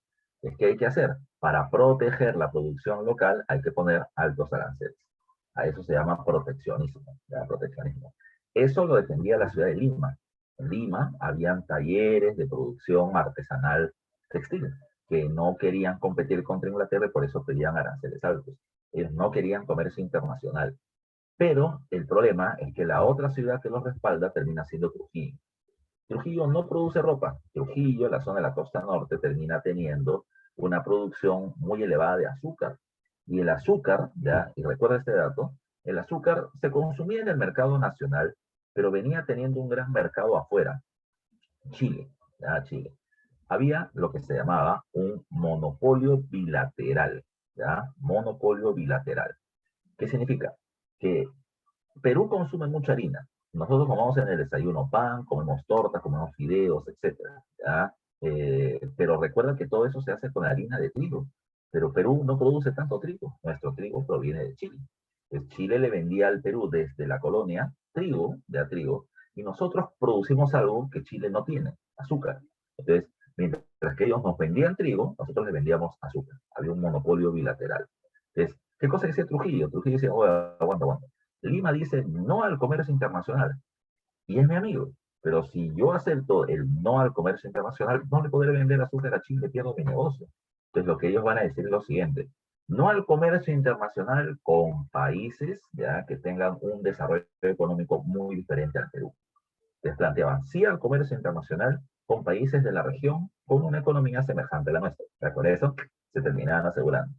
S1: ¿Qué hay que hacer? Para proteger la producción local hay que poner altos aranceles. A eso se llama proteccionismo. Proteccionismo. Eso lo defendía la ciudad de Lima. En Lima habían talleres de producción artesanal textil que no querían competir contra Inglaterra y por eso pedían aranceles altos. Ellos no querían comercio internacional. Pero el problema es que la otra ciudad que los respalda termina siendo Trujillo. Trujillo no produce ropa. Trujillo, la zona de la costa norte, termina teniendo una producción muy elevada de azúcar. Y el azúcar, ya, y recuerda este dato, el azúcar se consumía en el mercado nacional, pero venía teniendo un gran mercado afuera, Chile, ya, Chile. Había lo que se llamaba un monopolio bilateral, ¿ya? Monopolio bilateral. ¿Qué significa? Que Perú consume mucha harina. Nosotros comemos en el desayuno pan, comemos tortas, comemos fideos, etcétera, ¿ya? Pero recuerda que todo eso se hace con harina de trigo. Pero Perú no produce tanto trigo. Nuestro trigo proviene de Chile. Pues Chile le vendía al Perú desde la colonia trigo, de a trigo, y nosotros producimos algo que Chile no tiene, azúcar. Entonces, mientras que ellos nos vendían trigo, nosotros les vendíamos azúcar. Había un monopolio bilateral. Entonces, ¿qué cosa decía Trujillo? Trujillo decía, oh, aguanta, aguanta. Lima dice no al comercio internacional y es mi amigo. Pero si yo acepto el no al comercio internacional, no le podré vender azúcar a Chile, pierdo mi negocio. Entonces lo que ellos van a decir es lo siguiente, no al comercio internacional con países ya que tengan un desarrollo económico muy diferente al Perú. Les planteaban sí al comercio internacional con países de la región con una economía semejante a la nuestra. Por eso se terminaban asegurando.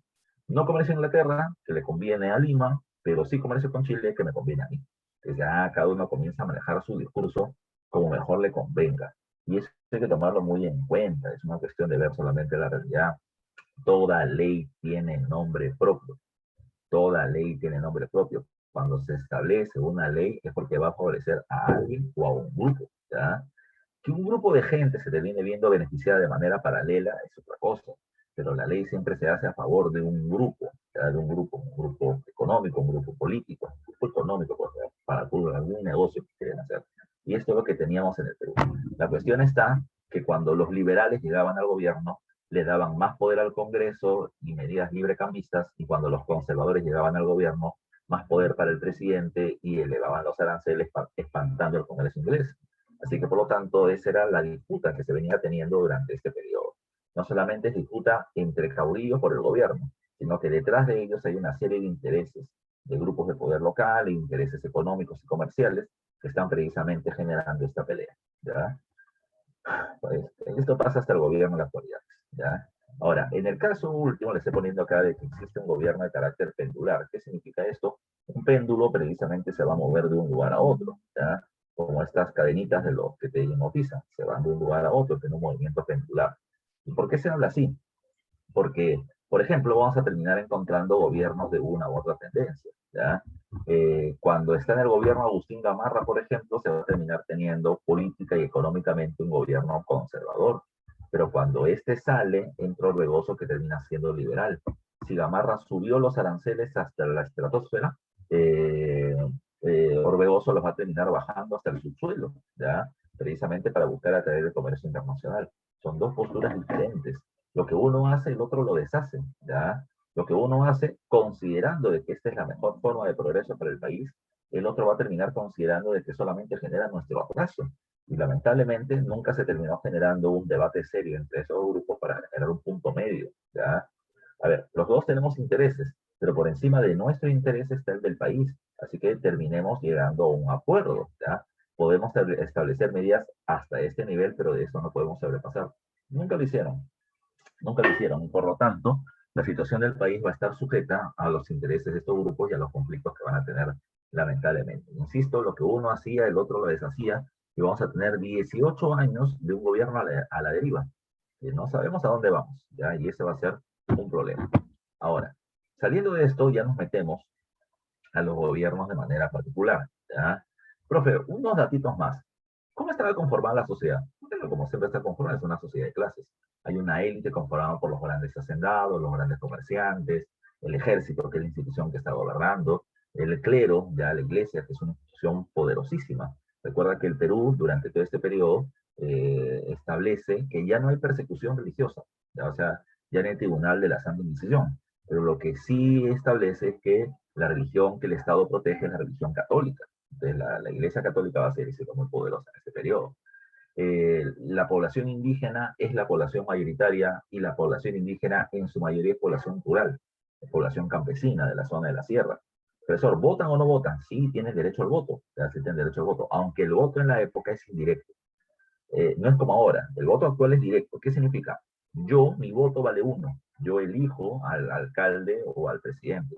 S1: No comercio en Inglaterra, que le conviene a Lima, pero sí comercio con Chile, que me conviene a mí. Entonces ya cada uno comienza a manejar su discurso como mejor le convenga. Y eso hay que tomarlo muy en cuenta. Es una cuestión de ver solamente la realidad. Toda ley tiene nombre propio. Toda ley tiene nombre propio. cuando se establece una ley es porque va a favorecer a alguien o a un grupo, ¿ya? Que un grupo de gente se termine viendo beneficiada de manera paralela es otra cosa, pero la ley siempre se hace a favor de un grupo, ¿ya? De un grupo económico, un grupo político, un grupo económico para algún negocio que quieren hacer. Y esto es lo que teníamos en el Perú. La cuestión está que cuando los liberales llegaban al gobierno, le daban más poder al Congreso y medidas librecambistas, y cuando los conservadores llegaban al gobierno, más poder para el presidente y elevaban los aranceles espantando el Congreso inglés. Así que, por lo tanto, esa era la disputa que se venía teniendo durante este periodo. No solamente es disputa entre caudillos por el gobierno, sino que detrás de ellos hay una serie de intereses de grupos de poder local e intereses económicos y comerciales que están precisamente generando esta pelea, ¿ya? Pues, esto pasa hasta el gobierno en la actualidad, ¿ya? Ahora, en el caso último, le estoy poniendo acá de que existe un gobierno de carácter pendular. ¿Qué significa esto? Un péndulo precisamente se va a mover de un lugar a otro, ¿ya? Como estas cadenitas de los que te hipnotizan, se van de un lugar a otro, en un movimiento pendular. ¿Y por qué se habla así? Porque, por ejemplo, vamos a terminar encontrando gobiernos de una u otra tendencia, ¿ya? Cuando está en el gobierno Agustín Gamarra, por ejemplo, se va a terminar teniendo política y económicamente un gobierno conservador. Pero cuando este sale, entra Orbegoso que termina siendo liberal. Si Gamarra subió los aranceles hasta la estratosfera, Orbegoso los va a terminar bajando hasta el subsuelo, ¿ya? Precisamente para buscar atraer el comercio internacional. Son dos posturas diferentes. Lo que uno hace, el otro lo deshace, ¿ya? Lo que uno hace, considerando de que esta es la mejor forma de progreso para el país, el otro va a terminar considerando de que solamente genera nuestro atraso. Y lamentablemente nunca se terminó generando un debate serio entre esos grupos para generar un punto medio, ¿ya? A ver, los dos tenemos intereses, pero por encima de nuestro interés está el del país, así que terminemos llegando a un acuerdo, ¿ya? Podemos establecer medidas hasta este nivel, pero de eso no podemos sobrepasar. Nunca lo hicieron. Nunca lo hicieron y por lo tanto la situación del país va a estar sujeta a los intereses de estos grupos y a los conflictos que van a tener lamentablemente. Insisto, lo que uno hacía, el otro lo deshacía y vamos a tener 18 años de un gobierno a la deriva. Y no sabemos a dónde vamos, ¿ya? Y ese va a ser un problema. Ahora, saliendo de esto ya nos metemos a los gobiernos de manera particular, ¿ya? Profe, unos datitos más. ¿Cómo estaba conformada la sociedad? Bueno, como siempre está conformada, es una sociedad de clases. Hay una élite conformada por los grandes hacendados, los grandes comerciantes, el ejército, que es la institución que está gobernando, el clero, ya la iglesia, que es una institución poderosísima. Recuerda que el Perú, durante todo este periodo, establece que ya no hay persecución religiosa, ¿ya? O sea, ya no hay tribunal de la Santa Inquisición, pero lo que sí establece es que la religión que el Estado protege es la religión católica. Entonces, la Iglesia Católica va a ser muy poderosa en este periodo. La población indígena es la población mayoritaria y la población indígena en su mayoría es población rural, es población campesina de la zona de la sierra. Profesor, ¿votan o no votan? Sí, tienes derecho al voto, ya sí tienen derecho al voto, aunque el voto en la época es indirecto. No es como ahora, el voto actual es directo. ¿Qué significa? Mi voto vale uno, yo elijo al alcalde o al presidente.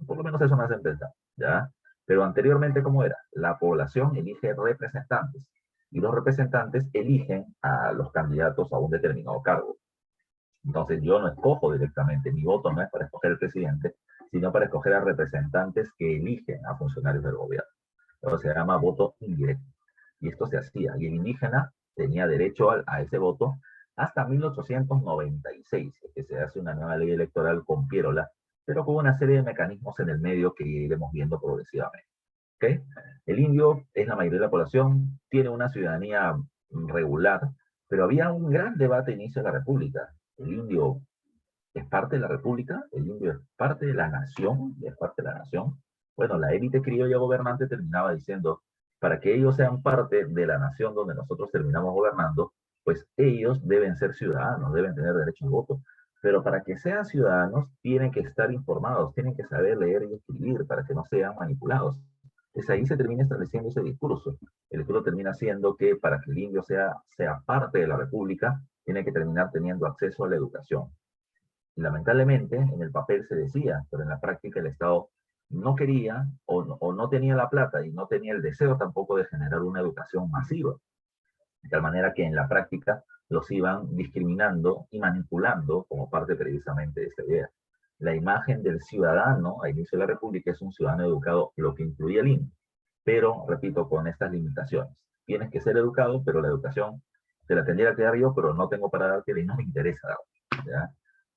S1: Por lo menos eso me hacen pensar, ¿ya? Pero anteriormente, ¿cómo era? La población elige representantes y los representantes eligen a los candidatos a un determinado cargo. Entonces yo no escojo directamente, mi voto no es para escoger al presidente, sino para escoger a representantes que eligen a funcionarios del gobierno. Entonces se llama voto indirecto. Y esto se hacía. Y el indígena tenía derecho a ese voto hasta 1896, que se hace una nueva ley electoral con Pierola, pero con una serie de mecanismos en el medio que iremos viendo progresivamente. ¿Okay? El indio es la mayoría de la población, tiene una ciudadanía regular, pero había un gran debate a inicio de la República. El indio es parte de la República, el indio es parte de la nación, es parte de la nación. Bueno, la élite criolla gobernante terminaba diciendo, para que ellos sean parte de la nación donde nosotros terminamos gobernando, pues ellos deben ser ciudadanos, deben tener derecho al voto. Pero para que sean ciudadanos, tienen que estar informados, tienen que saber leer y escribir para que no sean manipulados. Entonces ahí se termina estableciendo ese discurso. El discurso termina siendo que para que el indio sea parte de la república, tiene que terminar teniendo acceso a la educación. Y lamentablemente en el papel se decía, pero en la práctica el Estado no quería o no tenía la plata y no tenía el deseo tampoco de generar una educación masiva. De tal manera que en la práctica los iban discriminando y manipulando como parte precisamente de esta idea. La imagen del ciudadano a inicio de la República es un ciudadano educado, lo que incluía el INE. Pero, repito, con estas limitaciones. Tienes que ser educado, pero la educación te la tendría que dar yo, pero no tengo para darte y no me interesa dar. ¿Ya?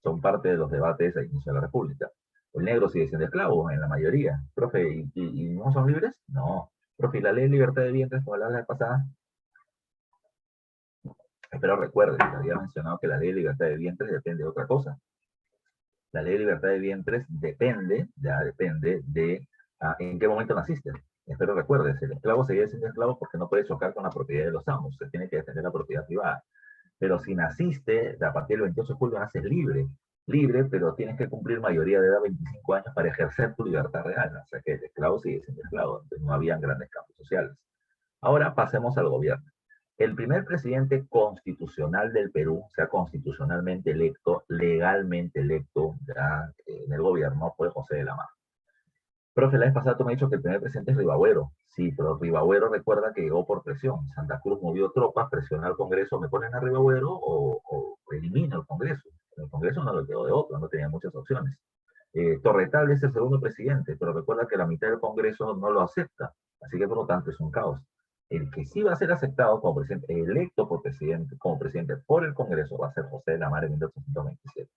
S1: Son parte de los debates a inicio de la República. El negro sigue siendo esclavo en la mayoría. Profe, ¿y no son libres? No. Profe, ¿y la ley de libertad de vientres, como la vez pasada? Espero recuerden, que había mencionado que la ley de libertad de vientres depende de otra cosa. La ley de libertad de vientres depende, ya depende de en qué momento naciste. Espero recuerdes, el esclavo seguía siendo esclavo porque no puede chocar con la propiedad de los amos, se tiene que defender la propiedad privada. Pero si naciste, a partir del 28 de julio naces libre, libre, pero tienes que cumplir mayoría de edad, 25 años, para ejercer tu libertad real. O sea que el esclavo sigue siendo esclavo, entonces no habían grandes cambios sociales. Ahora pasemos al gobierno. El primer presidente constitucional del Perú, o sea, constitucionalmente electo, legalmente electo ya, en el gobierno, fue José de la Mata. Profe, la vez pasada tú me has dicho que el primer presidente es Ribagüero. Sí, pero Ribagüero recuerda que llegó por presión. Santa Cruz movió tropas, presionó al Congreso, me ponen a Ribagüero o elimino el Congreso. El Congreso no lo quedó de otro, no tenía muchas opciones. Torretable es el segundo presidente, pero recuerda que la mitad del Congreso no lo acepta. Así que por lo tanto es un caos. El que sí va a ser aceptado como presidente, electo por presidente, como presidente por el Congreso, va a ser José de la Mata en 1827.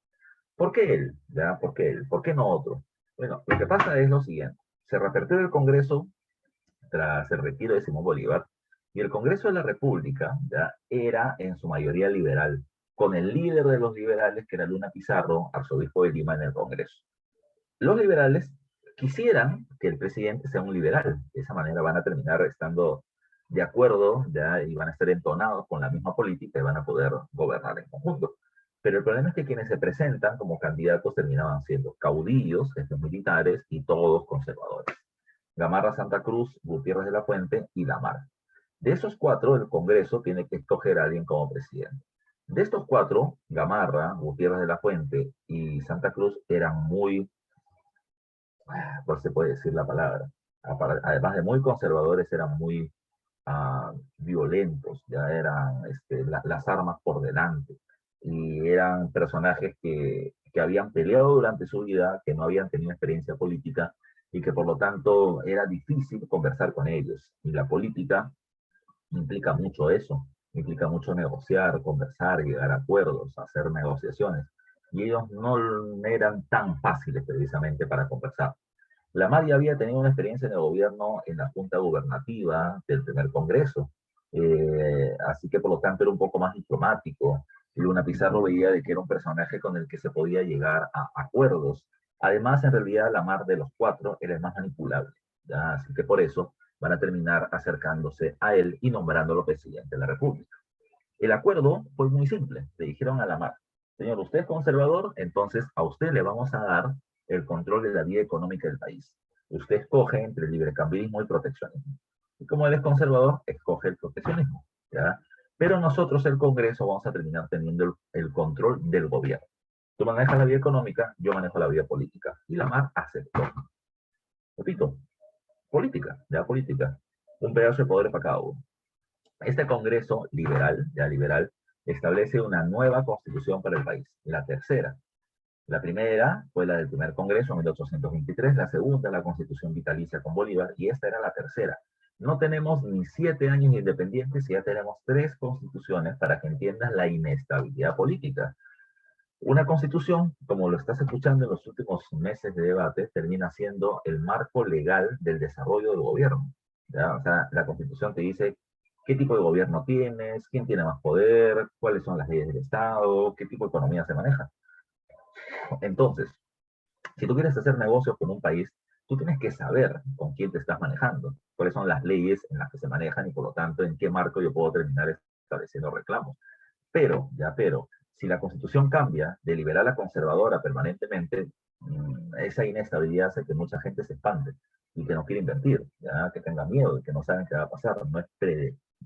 S1: ¿Por qué él? ¿Ya? ¿Por qué él? ¿Por qué no otro? Bueno, lo que pasa es lo siguiente. Se repartió el Congreso tras el retiro de Simón Bolívar y el Congreso de la República ya era en su mayoría liberal, con el líder de los liberales, que era Luna Pizarro, arzobispo de Lima, en el Congreso. Los liberales quisieran que el presidente sea un liberal. De esa manera van a terminar estando de acuerdo ya, y van a estar entonados con la misma política y van a poder gobernar en conjunto. Pero el problema es que quienes se presentan como candidatos terminaban siendo caudillos, jefes militares y todos conservadores. Gamarra, Santa Cruz, Gutiérrez de la Fuente y Lamar. De esos cuatro, el Congreso tiene que escoger a alguien como presidente. De estos cuatro, Gamarra, Gutiérrez de la Fuente y Santa Cruz eran muy, pues se puede decir la palabra, además de muy conservadores, eran muy violentos, ya eran las armas por delante, y eran personajes que habían peleado durante su vida, que no habían tenido experiencia política, y que por lo tanto era difícil conversar con ellos. Y la política implica mucho eso, implica mucho negociar, conversar, llegar a acuerdos, hacer negociaciones. Y ellos no eran tan fáciles precisamente para conversar. Lamar ya había tenido una experiencia en el gobierno en la Junta Gubernativa del primer Congreso, así que por lo tanto era un poco más diplomático. Luna Pizarro veía de que era un personaje con el que se podía llegar a acuerdos. Además, en realidad, Lamar de los cuatro era el más manipulable, ¿ya? Así que por eso van a terminar acercándose a él y nombrándolo presidente de la República. El acuerdo fue muy simple. Le dijeron a Lamar: señor, usted es conservador, entonces a usted le vamos a dar el control de la vida económica del país. Usted escoge entre librecambismo y proteccionismo. Y como él es conservador, escoge el proteccionismo. ¿Ya? Pero nosotros, el Congreso, vamos a terminar teniendo el control del gobierno. Tú manejas la vida económica, yo manejo la vida política. Y Lamar aceptó. Repito, política, ya política. Un pedazo de poder para cada uno. Este Congreso liberal, ya liberal, establece una nueva constitución para el país, la tercera. La primera fue la del primer Congreso en 1823, la segunda la Constitución vitalicia con Bolívar, y esta era la tercera. No tenemos ni 7 años independientes y ya tenemos 3 constituciones para que entiendas la inestabilidad política. Una constitución, como lo estás escuchando en los últimos meses de debate, termina siendo el marco legal del desarrollo del gobierno. ¿Ya? O sea, la constitución te dice qué tipo de gobierno tienes, quién tiene más poder, cuáles son las leyes del Estado, qué tipo de economía se maneja. Entonces, si tú quieres hacer negocios con un país, tú tienes que saber con quién te estás manejando, cuáles son las leyes en las que se manejan y por lo tanto en qué marco yo puedo terminar estableciendo reclamos. Pero, si la constitución cambia de liberal a conservadora permanentemente, esa inestabilidad hace que mucha gente se expande y que no quiere invertir, ¿ya? Que tenga miedo, que no saben qué va a pasar. No es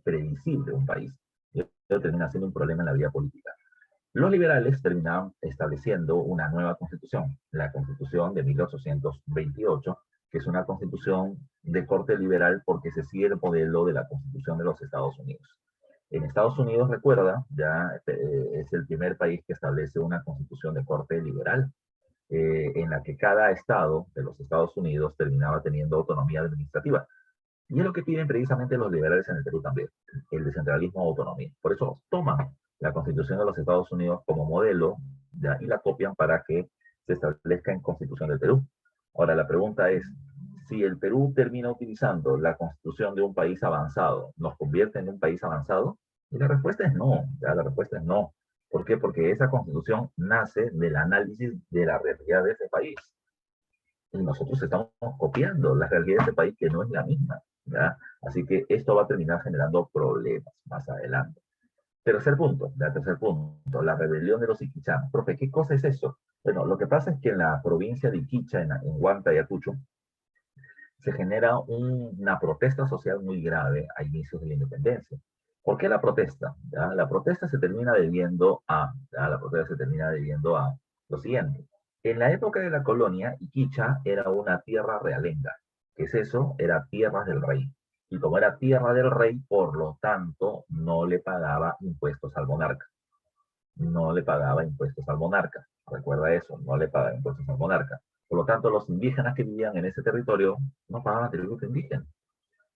S1: previsible un país. Y eso termina siendo un problema en la vida política. Los liberales terminaron estableciendo una nueva constitución, la Constitución de 1828, que es una constitución de corte liberal porque se sigue el modelo de la Constitución de los Estados Unidos. En Estados Unidos, recuerda, ya es el primer país que establece una constitución de corte liberal. en la que cada estado de los Estados Unidos terminaba teniendo autonomía administrativa. Y es lo que piden precisamente los liberales en el Perú también, el descentralismo o autonomía. Por eso toman la Constitución de los Estados Unidos como modelo, ¿ya? Y la copian para que se establezca en Constitución del Perú. Ahora, la pregunta es, si el Perú termina utilizando la Constitución de un país avanzado, ¿nos convierte en un país avanzado? Y la respuesta es no, ¿ya? La respuesta es no. ¿Por qué? Porque esa Constitución nace del análisis de la realidad de ese país. Y nosotros estamos copiando la realidad de ese país que no es la misma, ¿ya? Así que esto va a terminar generando problemas más adelante. Tercer punto, la rebelión de los iquichanos. Profe, ¿qué cosa es eso? Bueno, lo que pasa es que en la provincia de Iquicha, en Huanta y Ayacucho, se genera una protesta social muy grave a inicios de la independencia. ¿Por qué la protesta? ¿Ya? La protesta se termina debiendo a, ¿ya? La protesta se termina debiendo a lo siguiente. En la época de la colonia, Iquicha era una tierra realenga. ¿Qué es eso? Era tierra del rey. Y como era tierra del rey, por lo tanto, no le pagaba impuestos al monarca. No le pagaba impuestos al monarca. Recuerda eso, no le pagaba impuestos al monarca. Por lo tanto, los indígenas que vivían en ese territorio no pagaban tributo indígena.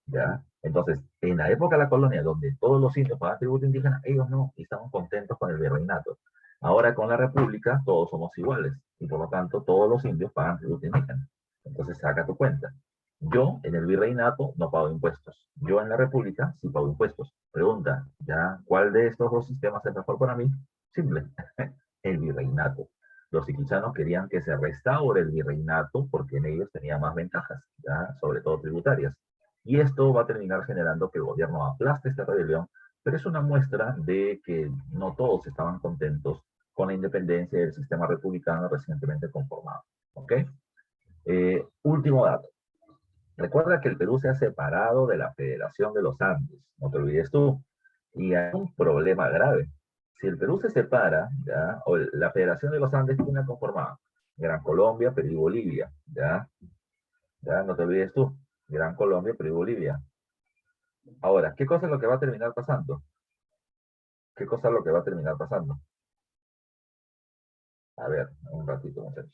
S1: ¿Ya? Entonces, en la época de la colonia, donde todos los indios pagaban tributo indígena, ellos no, y estaban contentos con el virreinato. Ahora con la república, todos somos iguales, y por lo tanto, todos los indios pagan tributo indígena. Entonces, saca tu cuenta. Yo, en el virreinato, no pago impuestos. Yo, en la república, sí pago impuestos. Pregunta, ¿ya cuál de estos dos sistemas es mejor para mí? Simple, el virreinato. Los iquichanos querían que se restaure el virreinato porque en ellos tenía más ventajas, ¿ya? Sobre todo tributarias. Y esto va a terminar generando que el gobierno aplaste esta rebelión, pero es una muestra de que no todos estaban contentos con la independencia del sistema republicano recientemente conformado. ¿Ok? Último dato. Recuerda que el Perú se ha separado de la Federación de los Andes, no te olvides tú. Y hay un problema grave. Si el Perú se separa, ¿ya? O la Federación de los Andes tiene conformada Gran Colombia, Perú y Bolivia, ¿ya? ¿Ya? No te olvides tú. Gran Colombia, Perú y Bolivia. Ahora, ¿qué cosa es lo que va a terminar pasando? ¿Qué cosa es lo que va a terminar pasando? A ver, un ratito, muchachos.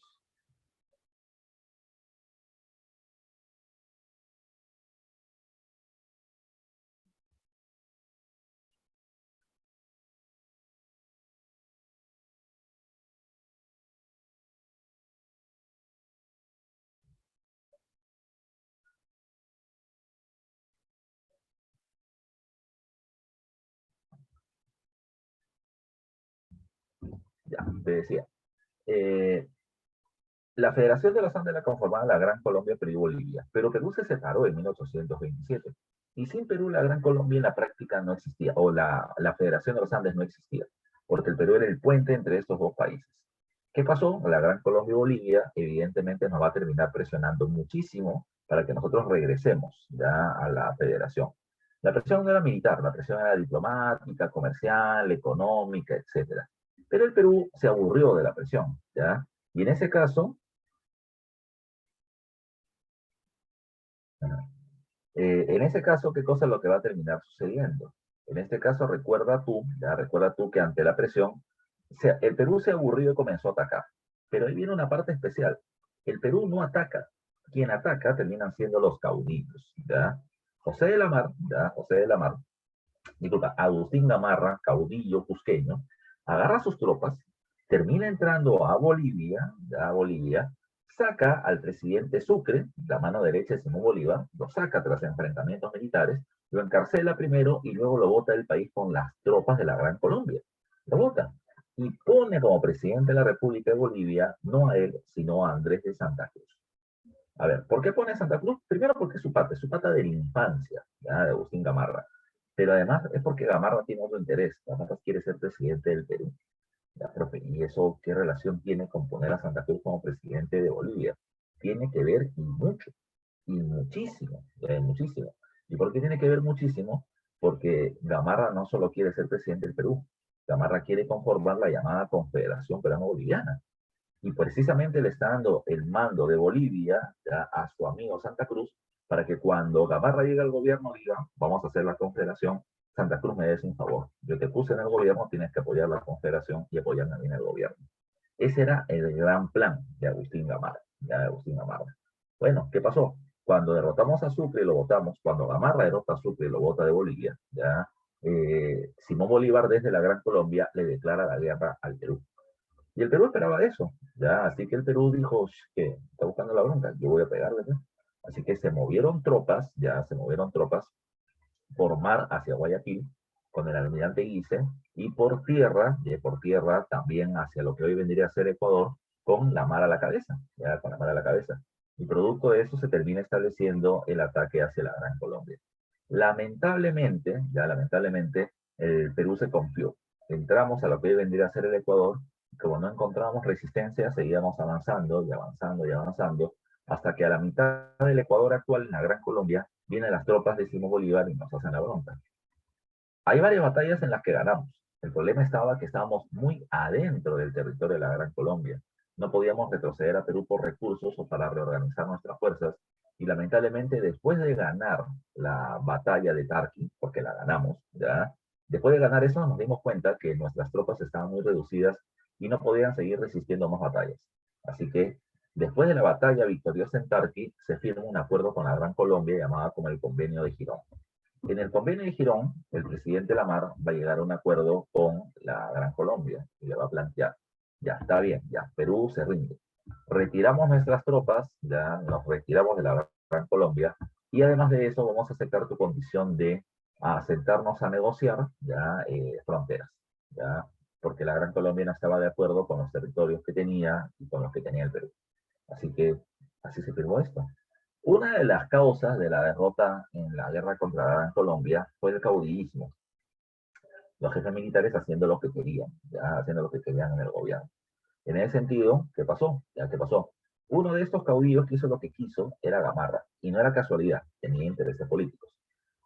S1: Ya, te decía. Eh, la Federación de los Andes la conformaba la Gran Colombia, Perú y Bolivia, pero Perú se separó en 1827. Y sin Perú la Gran Colombia en la práctica no existía, o la Federación de los Andes no existía, porque el Perú era el puente entre estos dos países. ¿Qué pasó? La Gran Colombia y Bolivia evidentemente nos va a terminar presionando muchísimo para que nosotros regresemos ya a la federación. La presión no era militar, la presión era diplomática, comercial, económica, etcétera. Pero el Perú se aburrió de la presión, ¿ya? Y en ese caso, ¿qué cosa es lo que va a terminar sucediendo? En este caso, recuerda tú, ya recuerda tú que ante la presión, el Perú se aburrió y comenzó a atacar. Pero ahí viene una parte especial. El Perú no ataca. Quien ataca terminan siendo los caudillos, ¿ya? José de la Mar, ¿ya? José de la Mar, disculpa, Agustín Gamarra, caudillo cusqueño, agarra sus tropas, termina entrando a Bolivia, ya a Bolivia, saca al presidente Sucre, la mano derecha de Simón Bolívar, lo saca tras enfrentamientos militares, lo encarcela primero y luego lo bota del país con las tropas de la Gran Colombia. Lo bota. Y pone como presidente de la República de Bolivia no a él, sino a Andrés de Santa Cruz. A ver, ¿por qué pone a Santa Cruz? Primero porque es su pata de la infancia, ¿ya? De Agustín Gamarra. Pero además es porque Gamarra tiene otro interés. Gamarra quiere ser presidente del Perú. ¿Ya, profe? ¿Y eso qué relación tiene con poner a Santa Cruz como presidente de Bolivia? Tiene que ver y mucho, y muchísimo, muchísimo. ¿Y por qué tiene que ver muchísimo? Porque Gamarra no solo quiere ser presidente del Perú, Gamarra quiere conformar la llamada Confederación Peruano-Boliviana. Y precisamente le está dando el mando de Bolivia, ¿ya? A su amigo Santa Cruz, para que cuando Gamarra llegue al gobierno diga, vamos a hacer la confederación, Santa Cruz me des un favor. Yo te puse en el gobierno, tienes que apoyar la confederación y apoyarme a mí en el gobierno. Ese era el gran plan de Agustín Gamarra. Ya de Agustín Gamarra. Bueno, ¿qué pasó? Cuando derrotamos a Sucre y lo votamos, cuando Gamarra derrota a Sucre y lo vota de Bolivia, ya Simón Bolívar desde la Gran Colombia le declara la guerra al Perú. Y el Perú esperaba eso, ya, así que el Perú dijo que está buscando la bronca, yo voy a pegarle, ¿no? Así que se movieron tropas, ya se movieron tropas por mar hacia Guayaquil con el almirante Guise y por tierra también hacia lo que hoy vendría a ser Ecuador con la mar a la cabeza, ya con la mar a la cabeza. Y producto de eso se termina estableciendo el ataque hacia la Gran Colombia. Lamentablemente, ya lamentablemente, el Perú se confió. Entramos a lo que hoy vendría a ser el Ecuador, y como no encontrábamos resistencia, seguíamos avanzando y avanzando y avanzando, hasta que a la mitad del Ecuador actual, en la Gran Colombia, vienen las tropas de Simón Bolívar y nos hacen la bronca. Hay varias batallas en las que ganamos. El problema estaba que estábamos muy adentro del territorio de la Gran Colombia. No podíamos retroceder a Perú por recursos o para reorganizar nuestras fuerzas. Y lamentablemente, después de ganar la batalla de Tarqui, porque la ganamos, ¿ya? Después de ganar eso, nos dimos cuenta que nuestras tropas estaban muy reducidas y no podían seguir resistiendo más batallas. Así que, después de la batalla victoriosa en Tarqui, se firma un acuerdo con la Gran Colombia llamado como el Convenio de Girón. En el convenio de Girón, el presidente Lamar va a llegar a un acuerdo con la Gran Colombia y le va a plantear, ya está bien, ya Perú se rinde. Retiramos nuestras tropas, ya nos retiramos de la Gran Colombia y además de eso vamos a aceptar tu condición de sentarnos a negociar ya fronteras, ya porque la Gran Colombia no estaba de acuerdo con los territorios que tenía y con los que tenía el Perú. Así que así se firmó esto. Una de las causas de la derrota en la guerra contra la Gran Colombia fue el caudillismo. Los jefes militares haciendo lo que querían, ya haciendo lo que querían en el gobierno. En ese sentido, ¿qué pasó? Ya, ¿qué pasó? Uno de estos caudillos que hizo lo que quiso era Gamarra, y no era casualidad, tenía intereses políticos.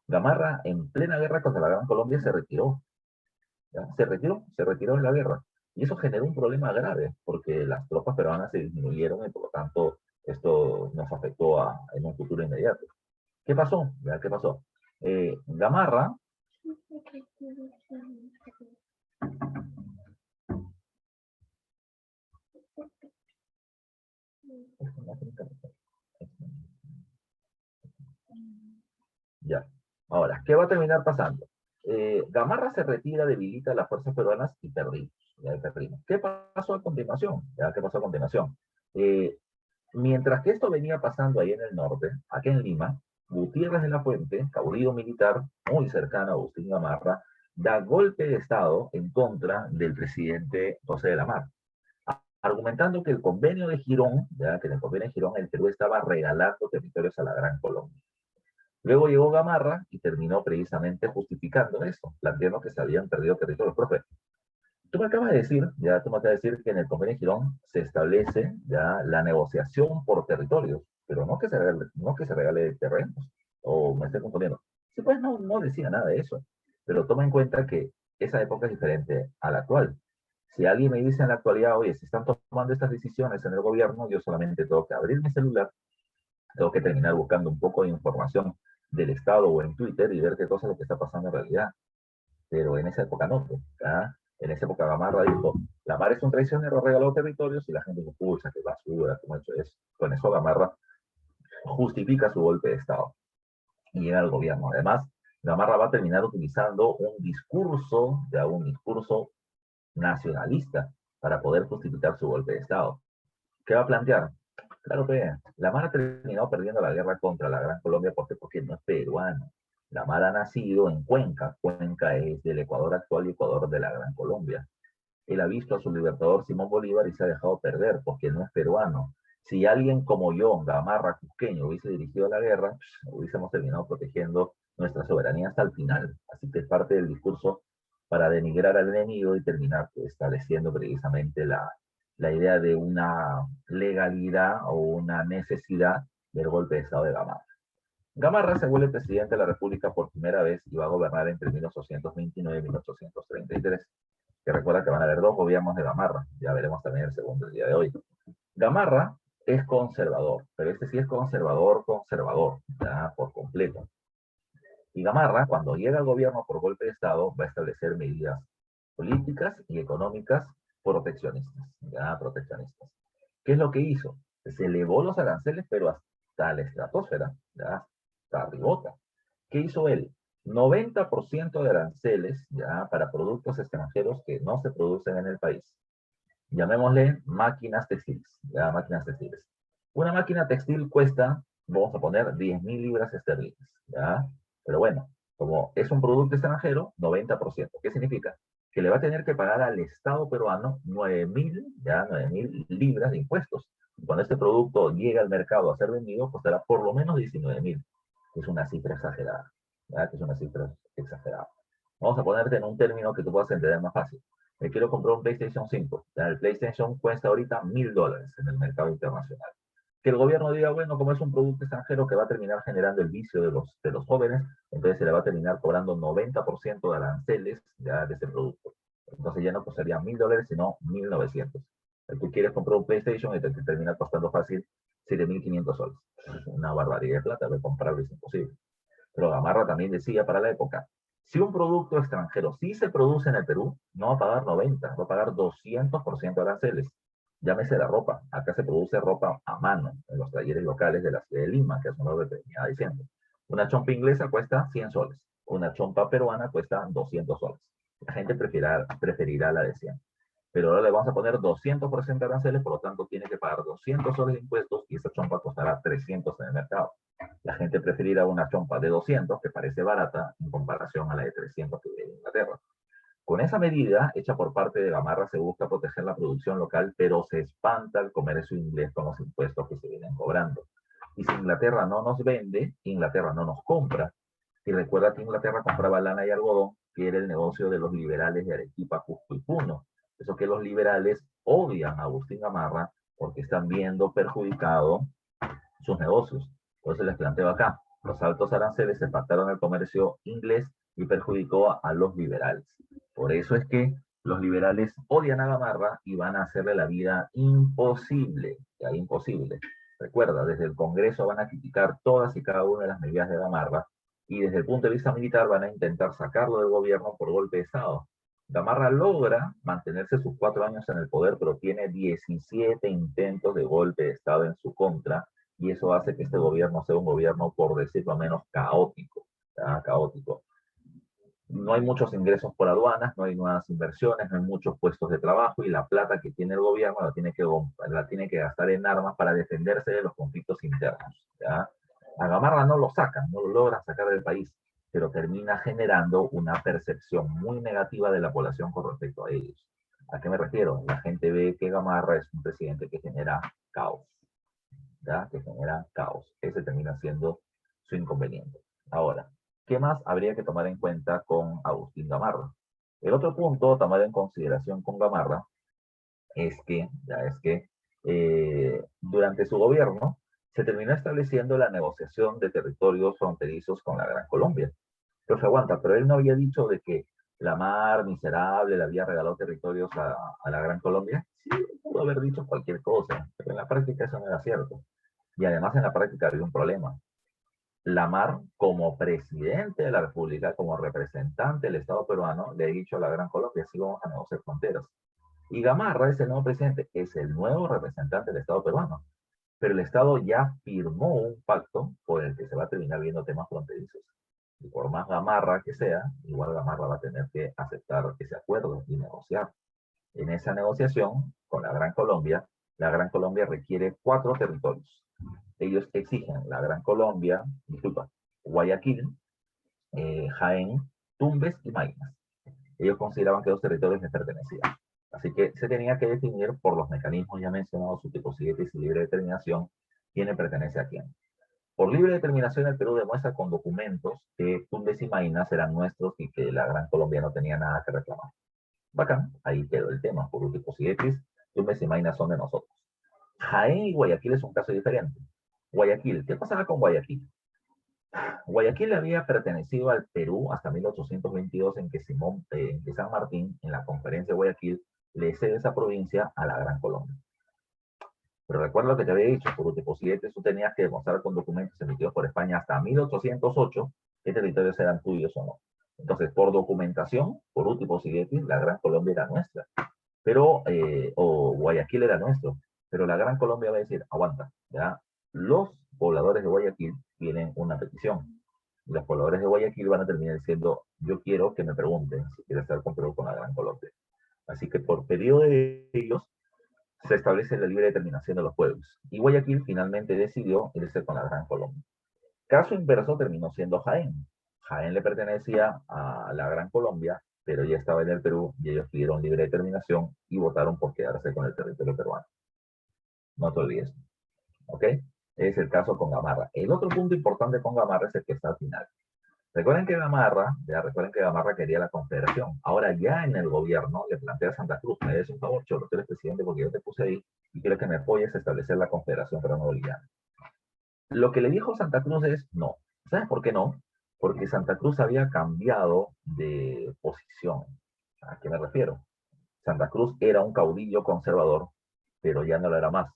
S1: Gamarra, en plena guerra contra la Gran Colombia, se retiró, ¿ya? Se retiró de la guerra. Y eso generó un problema grave, porque las tropas peruanas se disminuyeron y por lo tanto esto nos afectó en un futuro inmediato. ¿Qué pasó? ¿Ya? ¿Qué pasó? Gamarra, ya. Ahora, ¿qué va a terminar pasando? Gamarra se retira, debilita las fuerzas peruanas y perdimos. Ya perdimos. ¿Qué pasó a continuación? ¿Ya? ¿Qué pasó a continuación? Eh, Mientras que esto venía pasando ahí en el norte, aquí en Lima, Gutiérrez de la Fuente, caudillo militar muy cercano a Agustín Gamarra, da golpe de Estado en contra del presidente José de la Mar, argumentando que el convenio de Girón, ya que en el convenio de Girón el Perú estaba regalando territorios a la Gran Colombia. Luego llegó Gamarra y terminó precisamente justificando eso, planteando que se habían perdido territorios propios. Tú me acabas de decir, ya tú me acabas de decir que en el convenio de Girón se establece ya la negociación por territorios, pero no que se regale terrenos, o me estoy confundiendo. Sí, pues no decía nada de eso, pero toma en cuenta que esa época es diferente a la actual. Si alguien me dice en la actualidad, oye, se están tomando estas decisiones en el gobierno, yo solamente tengo que abrir mi celular, tengo que terminar buscando un poco de información del Estado o en Twitter y ver qué cosa es lo que está pasando en realidad. Pero en esa época no, ¿ya? En esa época Gamarra dijo, la mar es un traicionero, regaló territorios y la gente dijo, pucha, qué basura, cómo ha hecho eso. Con eso Gamarra justifica su golpe de Estado y llega al gobierno. Además, Gamarra va a terminar utilizando un discurso nacionalista para poder justificar su golpe de Estado. ¿Qué va a plantear? Claro que la Mara terminó perdiendo la guerra contra la Gran Colombia porque no es peruano. La Mara ha nacido en Cuenca. Cuenca es del Ecuador actual y Ecuador de la Gran Colombia. Él ha visto a su libertador Simón Bolívar y se ha dejado perder porque no es peruano. Si alguien como yo, Gamarra Cusqueño, hubiese dirigido la guerra, hubiésemos terminado protegiendo nuestra soberanía hasta el final. Así que es parte del discurso para denigrar al enemigo y terminar estableciendo precisamente la idea de una legalidad o una necesidad del golpe de Estado de Gamarra. Gamarra se vuelve presidente de la República por primera vez y va a gobernar entre 1829 y 1833. Que recuerda que van a haber dos gobiernos de Gamarra, ya veremos también el segundo el día de hoy. Gamarra es conservador, pero este sí es conservador, conservador, ya por completo. Y Gamarra, cuando llega al gobierno por golpe de Estado, va a establecer medidas políticas y económicas proteccionistas, ya, proteccionistas. ¿Qué es lo que hizo? Se elevó los aranceles, pero hasta la estratosfera, ya, hasta arribota. ¿Qué hizo él? 90% de aranceles, ya, para productos extranjeros que no se producen en el país. Llamémosle máquinas textiles, ya, máquinas textiles. Una máquina textil cuesta, vamos a poner, 10.000 libras esterlinas, ya. Pero bueno, como es un producto extranjero, 90%. ¿Qué significa? Que le va a tener que pagar al Estado peruano 9.000, ya, 9.000 libras de impuestos. Cuando este producto llegue al mercado a ser vendido, costará por lo menos 19.000, que es una cifra exagerada, ¿ya? Que es una cifra exagerada. Vamos a ponerte en un término que tú puedas entender más fácil. Me quiero comprar un PlayStation 5. ¿Ya? El PlayStation cuesta ahorita $1.000 en el mercado internacional. Que el gobierno diga, bueno, como es un producto extranjero que va a terminar generando el vicio de los jóvenes, entonces se le va a terminar cobrando 90% de aranceles ya de ese producto. Entonces ya no costaría $1.000, sino 1.900. Tú quieres comprar un PlayStation y te termina costando fácil 7.500 soles. Una barbaridad de plata, de comprarlo es imposible. Pero Gamarra también decía para la época, si un producto extranjero sí se produce en el Perú, no va a pagar 90, va a pagar 200% de aranceles. Llámese la ropa. Acá se produce ropa a mano en los talleres locales de la ciudad de Lima, que es lo que venía diciendo. Una chompa inglesa cuesta 100 soles. Una chompa peruana cuesta 200 soles. La gente preferirá la de 100. Pero ahora le vamos a poner 200% de aranceles, por lo tanto tiene que pagar 200 soles de impuestos y esa chompa costará 300 en el mercado. La gente preferirá una chompa de 200, que parece barata, en comparación a la de 300 que viene en Inglaterra. Con esa medida, hecha por parte de Gamarra, se busca proteger la producción local, pero se espanta el comercio inglés con los impuestos que se vienen cobrando. Y si Inglaterra no nos vende, Inglaterra no nos compra. Y recuerda que Inglaterra compraba lana y algodón, que era el negocio de los liberales de Arequipa, Cusco y Puno. Eso que los liberales odian a Agustín Gamarra porque están viendo perjudicado sus negocios. Entonces les planteo acá, los altos aranceles impactaron el comercio inglés y perjudicó a los liberales. Por eso es que los liberales odian a Gamarra y van a hacerle la vida imposible, ya imposible. Recuerda, desde el Congreso van a criticar todas y cada una de las medidas de Gamarra y desde el punto de vista militar van a intentar sacarlo del gobierno por golpe de Estado. Gamarra logra mantenerse sus 4 años en el poder, pero tiene 17 intentos de golpe de Estado en su contra, y eso hace que este gobierno sea un gobierno, por decirlo menos, caótico. ¿Ya? Caótico. No hay muchos ingresos por aduanas, no hay nuevas inversiones, no hay muchos puestos de trabajo y la plata que tiene el gobierno la tiene que gastar en armas para defenderse de los conflictos internos. ¿Ya? A Gamarra no lo sacan, no lo logran sacar del país, pero termina generando una percepción muy negativa de la población con respecto a ellos. ¿A qué me refiero? La gente ve que Gamarra es un presidente que genera caos, ¿ya? Que genera caos. Ese termina siendo su inconveniente. Ahora, ¿qué más habría que tomar en cuenta con Agustín Gamarra? El otro punto a tomar en consideración con Gamarra es que durante su gobierno se terminó estableciendo la negociación de territorios fronterizos con la Gran Colombia. Pero se aguanta, pero él no había dicho de que la mar miserable le había regalado territorios a la Gran Colombia. Sí, pudo haber dicho cualquier cosa, pero en la práctica eso no era cierto. Y además en la práctica había un problema. Lamar, como presidente de la República, como representante del Estado peruano, le ha dicho a la Gran Colombia, sí vamos a negociar fronteras. Y Gamarra es el nuevo presidente, es el nuevo representante del Estado peruano. Pero el Estado ya firmó un pacto por el que se va a terminar viendo temas fronterizos. Y por más Gamarra que sea, igual Gamarra va a tener que aceptar ese acuerdo y negociar. En esa negociación con la Gran Colombia requiere 4 territorios. Ellos exigen la Gran Colombia, disculpa, Guayaquil, Jaén, Tumbes y Maynas. Ellos consideraban que los territorios les pertenecían. Así que se tenía que definir por los mecanismos ya mencionados, subtipo 7 y libre determinación, quién le pertenece a quién. Por libre determinación, el Perú demuestra con documentos que Tumbes y Maynas eran nuestros y que la Gran Colombia no tenía nada que reclamar. Bacán, ahí quedó el tema. Por subtipo 7, Tumbes y Maynas son de nosotros. Jaén y Guayaquil es un caso diferente. Guayaquil, ¿qué pasaba con Guayaquil? Guayaquil había pertenecido al Perú hasta 1822 en que San Martín, en la conferencia de Guayaquil, le cede esa provincia a la Gran Colombia. Pero recuerda lo que te había dicho, por UTEPO-7 tú tenías que demostrar con documentos emitidos por España hasta 1808 qué territorios eran tuyos o no. Entonces, por documentación, por UTEPO-7, la Gran Colombia era nuestra. pero, o Guayaquil era nuestro, pero la Gran Colombia va a decir, aguanta, ¿ya? Los pobladores de Guayaquil tienen una petición. Y los pobladores de Guayaquil van a terminar diciendo, yo quiero que me pregunten si quiere estar con Perú con la Gran Colombia. Así que por periodo de ellos se establece la libre determinación de los pueblos. Y Guayaquil finalmente decidió irse con la Gran Colombia. Caso inverso terminó siendo Jaén. Jaén le pertenecía a la Gran Colombia, pero ya estaba en el Perú y ellos pidieron libre determinación y votaron por quedarse con el territorio peruano. No te olvides. ¿Ok? Es el caso con Gamarra. El otro punto importante con Gamarra es el que está al final. Recuerden que Gamarra quería la confederación. Ahora ya en el gobierno le plantea a Santa Cruz, me des un favor, Cholo, tú eres presidente porque yo te puse ahí y quiero que me apoyes a establecer la confederación peruano-boliviana. Lo que le dijo Santa Cruz es no. ¿Sabes por qué no? Porque Santa Cruz había cambiado de posición. ¿A qué me refiero? Santa Cruz era un caudillo conservador, pero ya no lo era más.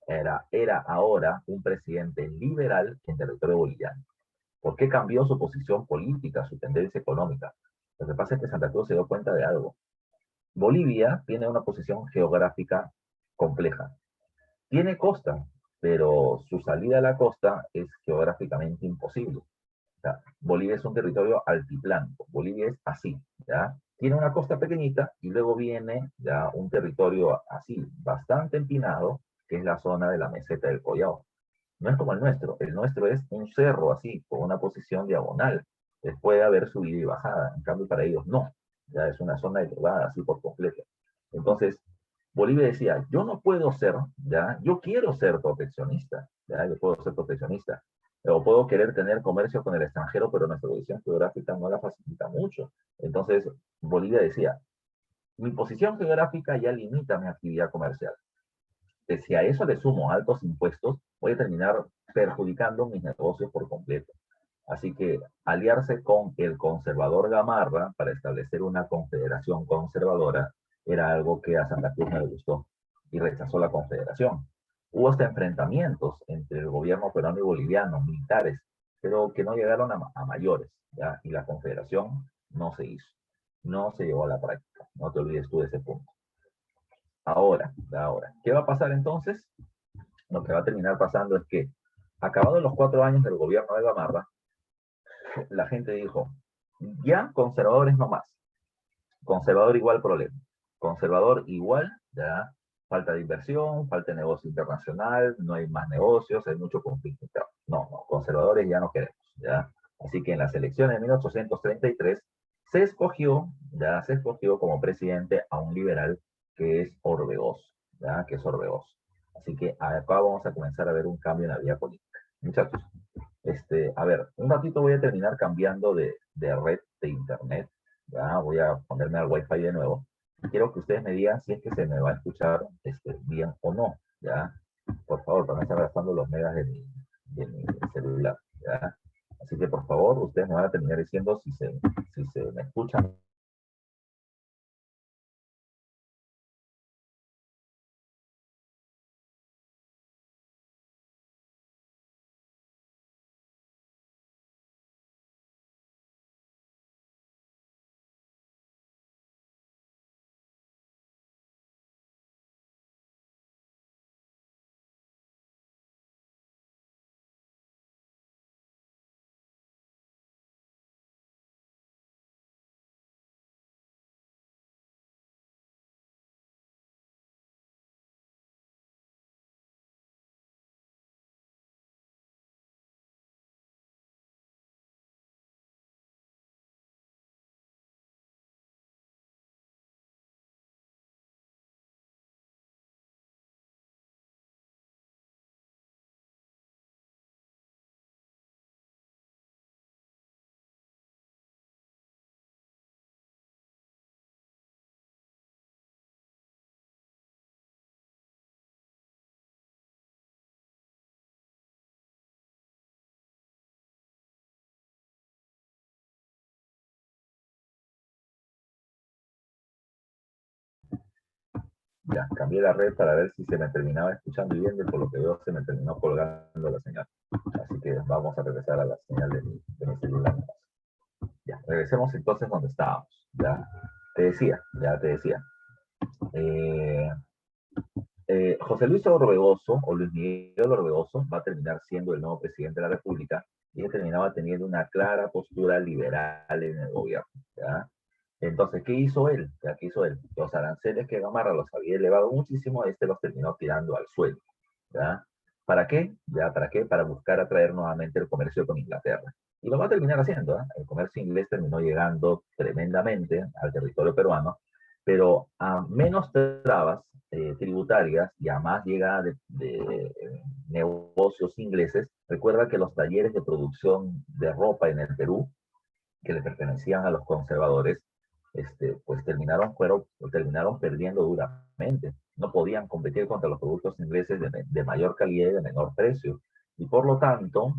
S1: Era ahora un presidente liberal en territorio boliviano. ¿Por qué cambió su posición política, su tendencia económica? Lo que pasa es que Santa Cruz se dio cuenta de algo. Bolivia tiene una posición geográfica compleja. Tiene costa, pero su salida a la costa es geográficamente imposible. O sea, Bolivia es un territorio altiplano. Bolivia es así, ¿ya? Tiene una costa pequeñita y luego viene ya un territorio así, bastante empinado, que es la zona de la meseta del Collao. No es como el nuestro es un cerro así, con una posición diagonal. Puede haber subida y bajada, en cambio para ellos no, ya es una zona elevada así por completo. Entonces, Bolivia decía, yo no puedo ser, ya, yo quiero ser proteccionista, ya, yo puedo ser proteccionista, o puedo querer tener comercio con el extranjero, pero nuestra posición geográfica no la facilita mucho. Entonces, Bolivia decía, mi posición geográfica ya limita mi actividad comercial. Si a eso le sumo altos impuestos, voy a terminar perjudicando mis negocios por completo. Así que aliarse con el conservador Gamarra para establecer una confederación conservadora era algo que a Santa Cruz no le gustó y rechazó la confederación. Hubo hasta enfrentamientos entre el gobierno peruano y boliviano, militares, pero que no llegaron a mayores, ¿ya? Y la confederación no se hizo, no se llevó a la práctica. No te olvides tú de ese punto. Ahora, ¿qué va a pasar entonces? Lo que va a terminar pasando es que, acabados los 4 años del gobierno de Gamarra, la gente dijo, ya conservadores no más, conservador igual problema, conservador igual, ya, falta de inversión, falta de negocio internacional, no hay más negocios, hay mucho conflicto. No, no, conservadores ya no queremos, ya. Así que en las elecciones de 1833 se escogió como presidente a un liberal que es Orbegoz, ya, que es Orbegoz. Así que acá vamos a comenzar a ver un cambio en la vida política. Muchachos, a ver, un ratito voy a terminar cambiando de red de internet. Ya voy a ponerme al wifi de nuevo. Quiero que ustedes me digan si es que se me va a escuchar bien o no. Ya, por favor, para no estar gastando los megas de mi celular. Ya, así que por favor, ustedes me van a terminar diciendo si se me escuchan. Ya, cambié la red para ver si se me terminaba escuchando bien, y por lo que veo se me terminó colgando la señal. Así que vamos a regresar a la señal de mi celular. Ya, regresemos entonces donde estábamos. Ya te decía. Eh, José Luis Orbegoso, o Luis Miguel Orbegoso, va a terminar siendo el nuevo presidente de la República y él terminaba teniendo una clara postura liberal en el gobierno. ¿Ya? Entonces, ¿qué hizo él? ¿Ya? ¿Qué hizo él? Los aranceles que Gamarra los había elevado muchísimo, este los terminó tirando al suelo. ¿Ya? ¿Para qué? ¿Ya? ¿Para qué? Para buscar atraer nuevamente el comercio con Inglaterra. Y lo va a terminar haciendo. ¿Eh? El comercio inglés terminó llegando tremendamente al territorio peruano, pero a menos trabas tributarias y a más llegada de negocios ingleses. Recuerda que los talleres de producción de ropa en el Perú, que le pertenecían a los conservadores, pues terminaron perdiendo duramente. No podían competir contra los productos ingleses de mayor calidad y de menor precio. Y por lo tanto,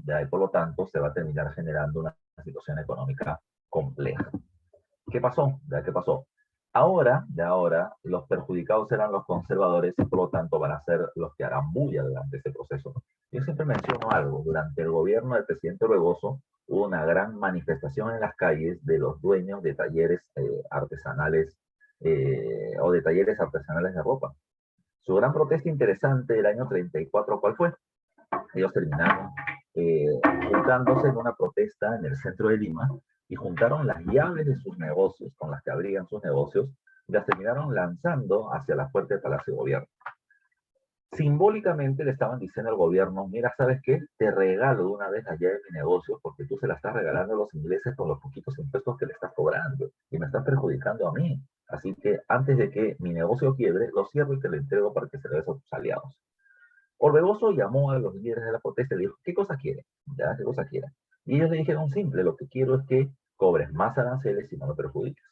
S1: se va a terminar generando una situación económica compleja. ¿Qué pasó? ¿Ya? ¿Qué pasó? Ahora, los perjudicados serán los conservadores y por lo tanto van a ser los que harán bulla durante ese proceso. Yo siempre menciono algo, durante el gobierno del presidente Orbegoso hubo una gran manifestación en las calles de los dueños de talleres artesanales o de talleres artesanales de ropa. Su gran protesta interesante del año 34, ¿cuál fue? Ellos terminaron eh, juntándose en una protesta en el centro de Lima y juntaron las llaves de sus negocios, con las que abrían sus negocios, y las terminaron lanzando hacia la puerta del Palacio de Gobierno. Simbólicamente le estaban diciendo al gobierno, mira, ¿sabes qué? Te regalo de una vez las llaves de mi negocio porque tú se las estás regalando a los ingleses con los poquitos impuestos que le estás cobrando y me estás perjudicando a mí. Así que antes de que mi negocio quiebre, lo cierro y te lo entrego para que se lo des a tus aliados. Orbegoso llamó a los líderes de la protesta y le dijo, ¿qué cosa quiere? ¿Ya? ¿Qué cosa quiere? Y ellos le dijeron simple, lo que quiero es que cobres más aranceles y no me perjudiques.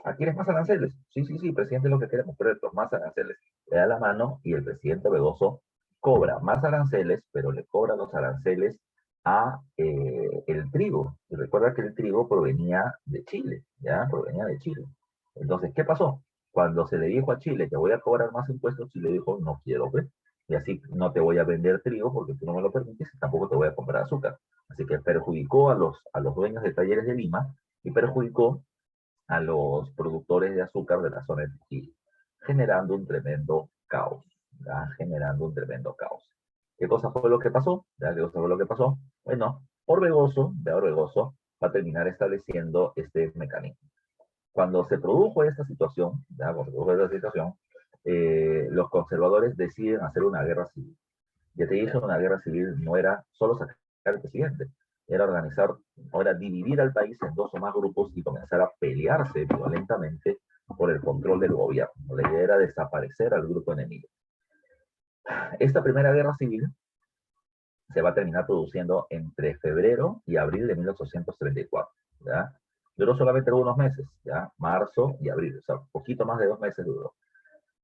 S1: ¿Ah, quieres más aranceles? Sí, sí, sí, presidente, lo que queremos, pero más aranceles. Le da la mano y el presidente Orbegoso cobra más aranceles, pero le cobra los aranceles a el trigo. Y recuerda que el trigo provenía de Chile, ¿ya? Provenía de Chile. Entonces, ¿qué pasó? Cuando se le dijo a Chile que voy a cobrar más impuestos, Chile dijo, no quiero, ¿ves? Y así no te voy a vender trigo porque tú no me lo permites y tampoco te voy a comprar azúcar. Así que perjudicó a los dueños de talleres de Lima y perjudicó a los productores de azúcar de la zona de Trujillo, generando un tremendo caos, ¿ya? Generando un tremendo caos. ¿Qué cosa fue lo que pasó? ¿Ya? ¿Qué cosa fue lo que pasó? Bueno, Orbegoso va a terminar estableciendo este mecanismo. Cuando se produjo esta situación, ¿ya? Cuando se produjo esta situación, los conservadores deciden hacer una guerra civil. Ya te dije, una guerra civil no era solo sacar al presidente, era organizar, era dividir al país en dos o más grupos y comenzar a pelearse violentamente por el control del gobierno. La idea era desaparecer al grupo enemigo. Esta primera guerra civil se va a terminar produciendo entre febrero y abril de 1834. ¿Ya? Duró solamente algunos meses, ¿ya? Marzo y abril, o sea, poquito más de 2 meses duró.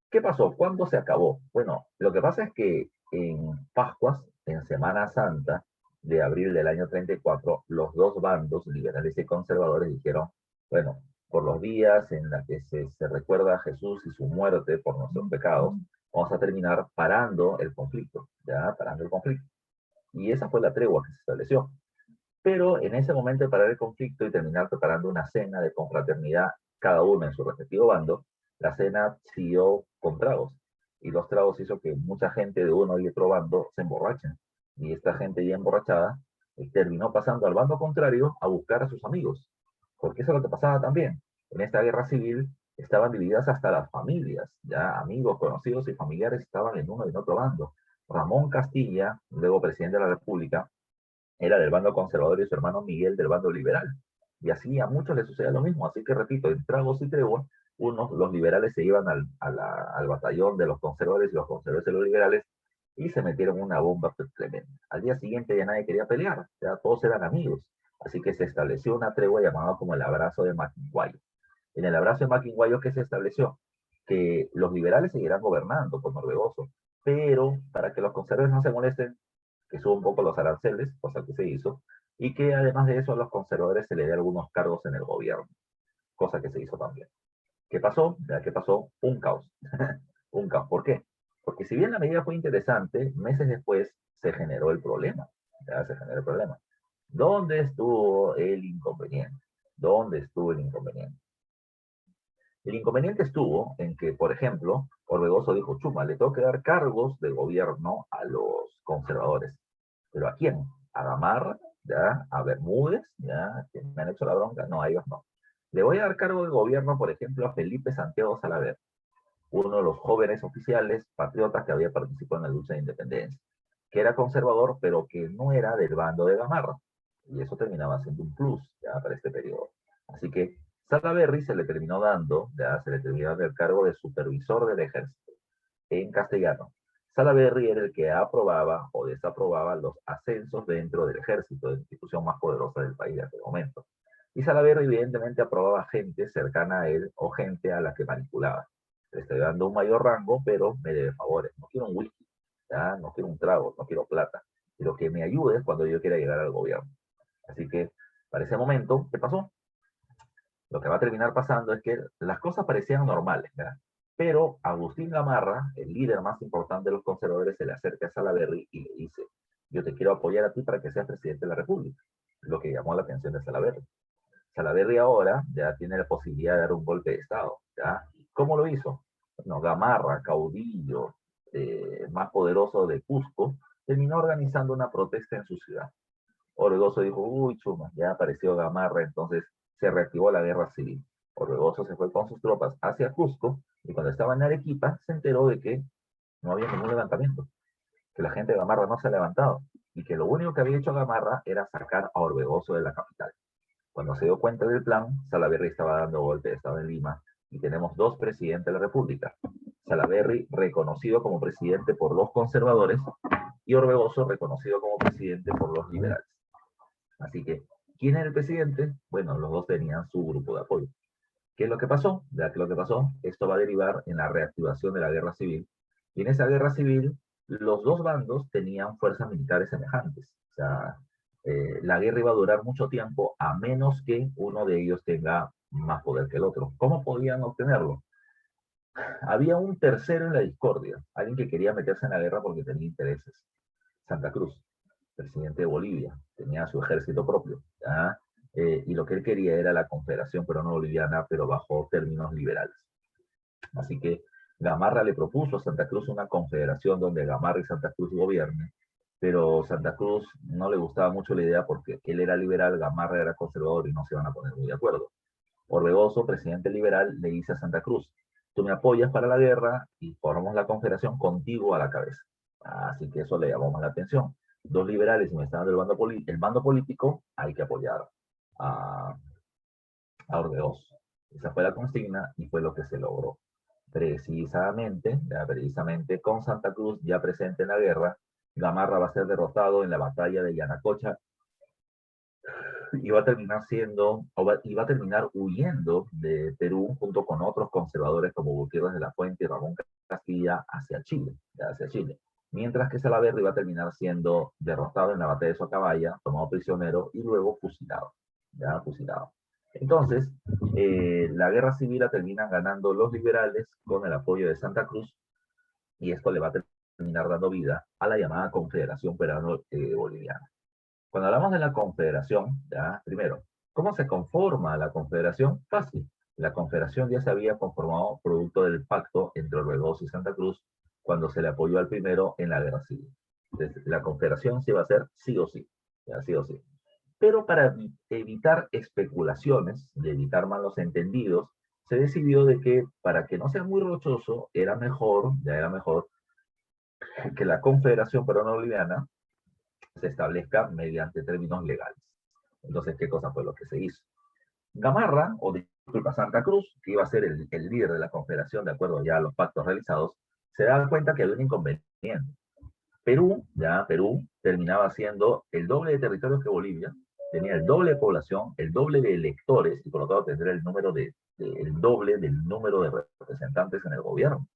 S1: ¿Qué pasó? ¿Cuándo se acabó? Bueno, lo que pasa es que en Pascuas, en Semana Santa de abril del año 34, los dos bandos, liberales y conservadores, dijeron, bueno, por los días en los que se recuerda a Jesús y su muerte por nuestros pecados, vamos a terminar parando el conflicto, ¿ya? Parando el conflicto. Y esa fue la tregua que se estableció. Pero en ese momento de parar el conflicto y terminar preparando una cena de confraternidad, cada uno en su respectivo bando, la cena siguió con tragos. Y los tragos hizo que mucha gente de uno y otro bando se emborrachen. Y esta gente ya emborrachada terminó pasando al bando contrario a buscar a sus amigos. Porque eso es lo que pasaba también. En esta guerra civil estaban divididas hasta las familias. Ya amigos, conocidos y familiares estaban en uno y en otro bando. Ramón Castilla, luego presidente de la República, era del bando conservador y su hermano Miguel del bando liberal. Y así a muchos les sucede lo mismo. Así que repito, en tragos y tregua, los liberales se iban al batallón de los conservadores y los conservadores de los liberales y se metieron una bomba tremenda. Al día siguiente ya nadie quería pelear, ya todos eran amigos. Así que se estableció una tregua llamada como el abrazo de Maquinguayo. En el abrazo de Maquinguayo, ¿qué se estableció? Que los liberales seguirán gobernando por Orbegoso, pero para que los conservadores no se molesten, que suba un poco los aranceles, cosa que se hizo, y que además de eso a los conservadores se le dé algunos cargos en el gobierno, cosa que se hizo también. ¿Qué pasó? ¿Ya? ¿Qué pasó? Un caos. Un caos. ¿Por qué? Porque si bien la medida fue interesante, meses después se generó el problema. ¿Ya? Se generó el problema. ¿Dónde estuvo el inconveniente? ¿Dónde estuvo el inconveniente? El inconveniente estuvo en que, por ejemplo, Orbegoso dijo, chuma, le tengo que dar cargos de gobierno a los conservadores. ¿Pero a quién? ¿A Gamarra? ¿Ya? ¿A Bermúdez? ¿Ya? ¿Que me han hecho la bronca? No, a ellos no. Le voy a dar cargo de gobierno, por ejemplo, a Felipe Santiago Salaver, uno de los jóvenes oficiales patriotas que había participado en la lucha de independencia, que era conservador, pero que no era del bando de Gamarra. Y eso terminaba siendo un plus ya para este periodo. Así que Salaverry se le terminó dando, ya se le terminó dando el cargo de supervisor del ejército en castellano. Salaverry era el que aprobaba o desaprobaba los ascensos dentro del ejército, de la institución más poderosa del país de aquel momento. Y Salaverry evidentemente aprobaba gente cercana a él o gente a la que manipulaba. Le estoy dando un mayor rango, pero me debe favores. No quiero un whisky, ¿ya? No quiero un trago, no quiero plata. Quiero que me ayudes cuando yo quiera llegar al gobierno. Así que, para ese momento, ¿qué pasó? Lo que va a terminar pasando es que las cosas parecían normales, ¿verdad? Pero Agustín Gamarra, el líder más importante de los conservadores, se le acerca a Salaverry y le dice, yo te quiero apoyar a ti para que seas presidente de la República. Lo que llamó la atención de Salaverry. Salaverry ahora ya tiene la posibilidad de dar un golpe de Estado, ¿ya? ¿Cómo lo hizo? Bueno, Gamarra, caudillo más poderoso de Cusco, terminó organizando una protesta en su ciudad. Orbegoso dijo, uy, chuma, ya apareció Gamarra, entonces se reactivó la guerra civil. Orbegoso se fue con sus tropas hacia Cusco y cuando estaba en Arequipa se enteró de que no había ningún levantamiento, que la gente de Gamarra no se ha levantado y que lo único que había hecho Gamarra era sacar a Orbegoso de la capital. Cuando se dio cuenta del plan, Salaverry estaba dando golpe, estaba en Lima y tenemos dos presidentes de la República. Salaverry reconocido como presidente por los conservadores y Orbegoso reconocido como presidente por los liberales. Así que, ¿quién era el presidente? Bueno, los dos tenían su grupo de apoyo. ¿Qué es lo que pasó? Ya que lo que pasó, esto va a derivar en la reactivación de la guerra civil. Y en esa guerra civil, los dos bandos tenían fuerzas militares semejantes. O sea, la guerra iba a durar mucho tiempo a menos que uno de ellos tenga más poder que el otro. ¿Cómo podían obtenerlo? Había un tercero en la discordia, alguien que quería meterse en la guerra porque tenía intereses. Santa Cruz, presidente de Bolivia, tenía su ejército propio, ¿ya? Y lo que él quería era la confederación peruano boliviana, pero bajo términos liberales. Así que Gamarra le propuso a Santa Cruz una confederación donde Gamarra y Santa Cruz gobiernen, pero Santa Cruz no le gustaba mucho la idea porque él era liberal, Gamarra era conservador y no se van a poner muy de acuerdo. Orbegoso, presidente liberal, le dice a Santa Cruz, tú me apoyas para la guerra y formamos la confederación contigo a la cabeza. Así que eso le llamó más la atención. Dos liberales y me están dando el bando político, hay que apoyar a, a Orbegoso. Esa fue la consigna y fue lo que se logró. Precisamente con Santa Cruz ya presente en la guerra, Gamarra va a ser derrotado en la batalla de Yanacocha iba a terminar siendo, iba a terminar huyendo de Perú junto con otros conservadores como Gutiérrez de la Fuente y Ramón Castilla hacia Chile, hacia Chile. Mientras que Salaverry iba a terminar siendo derrotado en la batalla de Socabaya, tomado prisionero y luego fusilado, ya fusilado. Entonces, la guerra civil la terminan ganando los liberales con el apoyo de Santa Cruz y esto le va a terminar dando vida a la llamada Confederación Peruano-Boliviana. Cuando hablamos de la confederación, ya, primero, ¿cómo se conforma la confederación? Fácil. La confederación ya se había conformado producto del pacto entre Orbegoso y Santa Cruz cuando se le apoyó al primero en la guerra civil. Entonces, la confederación se iba a hacer sí o sí, ya, sí o sí. Pero para evitar especulaciones y evitar malos entendidos, se decidió de que para que no sea muy rochoso, ya era mejor que la confederación peruano-boliviana se establezca mediante términos legales. Entonces, ¿qué cosa fue lo que se hizo? Gamarra, o disculpa, Santa Cruz, que iba a ser el líder de la confederación de acuerdo ya a los pactos realizados, se da cuenta que había un inconveniente. Perú terminaba siendo el doble de territorio que Bolivia, tenía el doble de población, el doble de electores y por lo tanto tendría el doble del número de representantes en el gobierno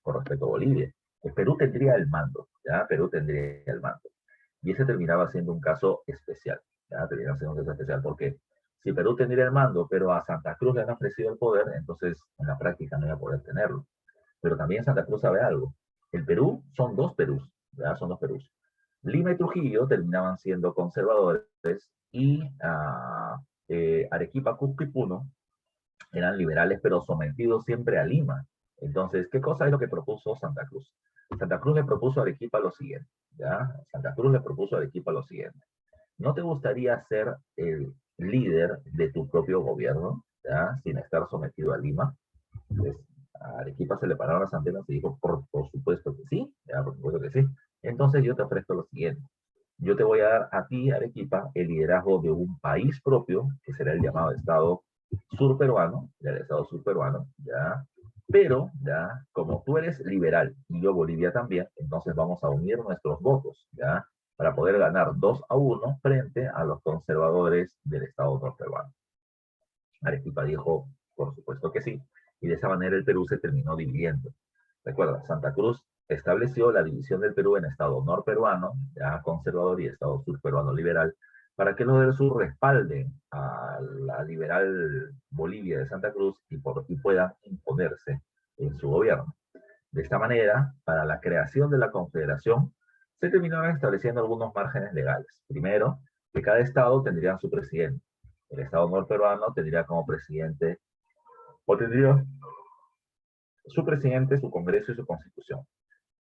S1: con respecto a Bolivia. Pues Perú tendría el mando, Perú tendría el mando. Y ese terminaba siendo un caso especial, terminaba siendo un caso especial porque si Perú tendría el mando, pero a Santa Cruz le han ofrecido el poder, entonces en la práctica no iba a poder tenerlo. Pero también Santa Cruz sabe algo. El Perú son dos Perús, son dos Perús. Lima y Trujillo terminaban siendo conservadores y Arequipa, Cusco y Puno eran liberales, pero sometidos siempre a Lima. Entonces, ¿qué cosa es lo que propuso Santa Cruz? Santa Cruz le propuso a Arequipa lo siguiente, ¿ya? Santa Cruz le propuso a Arequipa lo siguiente. ¿No te gustaría ser el líder de tu propio gobierno, ¿ya? Sin estar sometido a Lima? Entonces, a Arequipa se le pararon las antenas y dijo, por supuesto que sí, ¿ya? Por supuesto que sí. Entonces yo te ofrezco lo siguiente. Yo te voy a dar a ti, Arequipa, el liderazgo de un país propio, que será el llamado Estado surperuano, el Estado surperuano, ¿ya? Pero, ¿ya? Como tú eres liberal y yo Bolivia también, entonces vamos a unir nuestros votos, ¿ya? Para poder ganar 2-1 frente a los conservadores del Estado norperuano. Arequipa dijo, por supuesto que sí, y de esa manera el Perú se terminó dividiendo. Recuerda, Santa Cruz estableció la división del Perú en Estado norperuano, ya conservador, y Estado surperuano liberal, para que los del sur respalden a la liberal Bolivia de Santa Cruz y puedan imponerse en su gobierno. De esta manera, para la creación de la confederación, se terminaron estableciendo algunos márgenes legales. Primero, que cada estado tendría su presidente. El estado norperuano tendría como presidente, o tendría su presidente, su congreso y su constitución.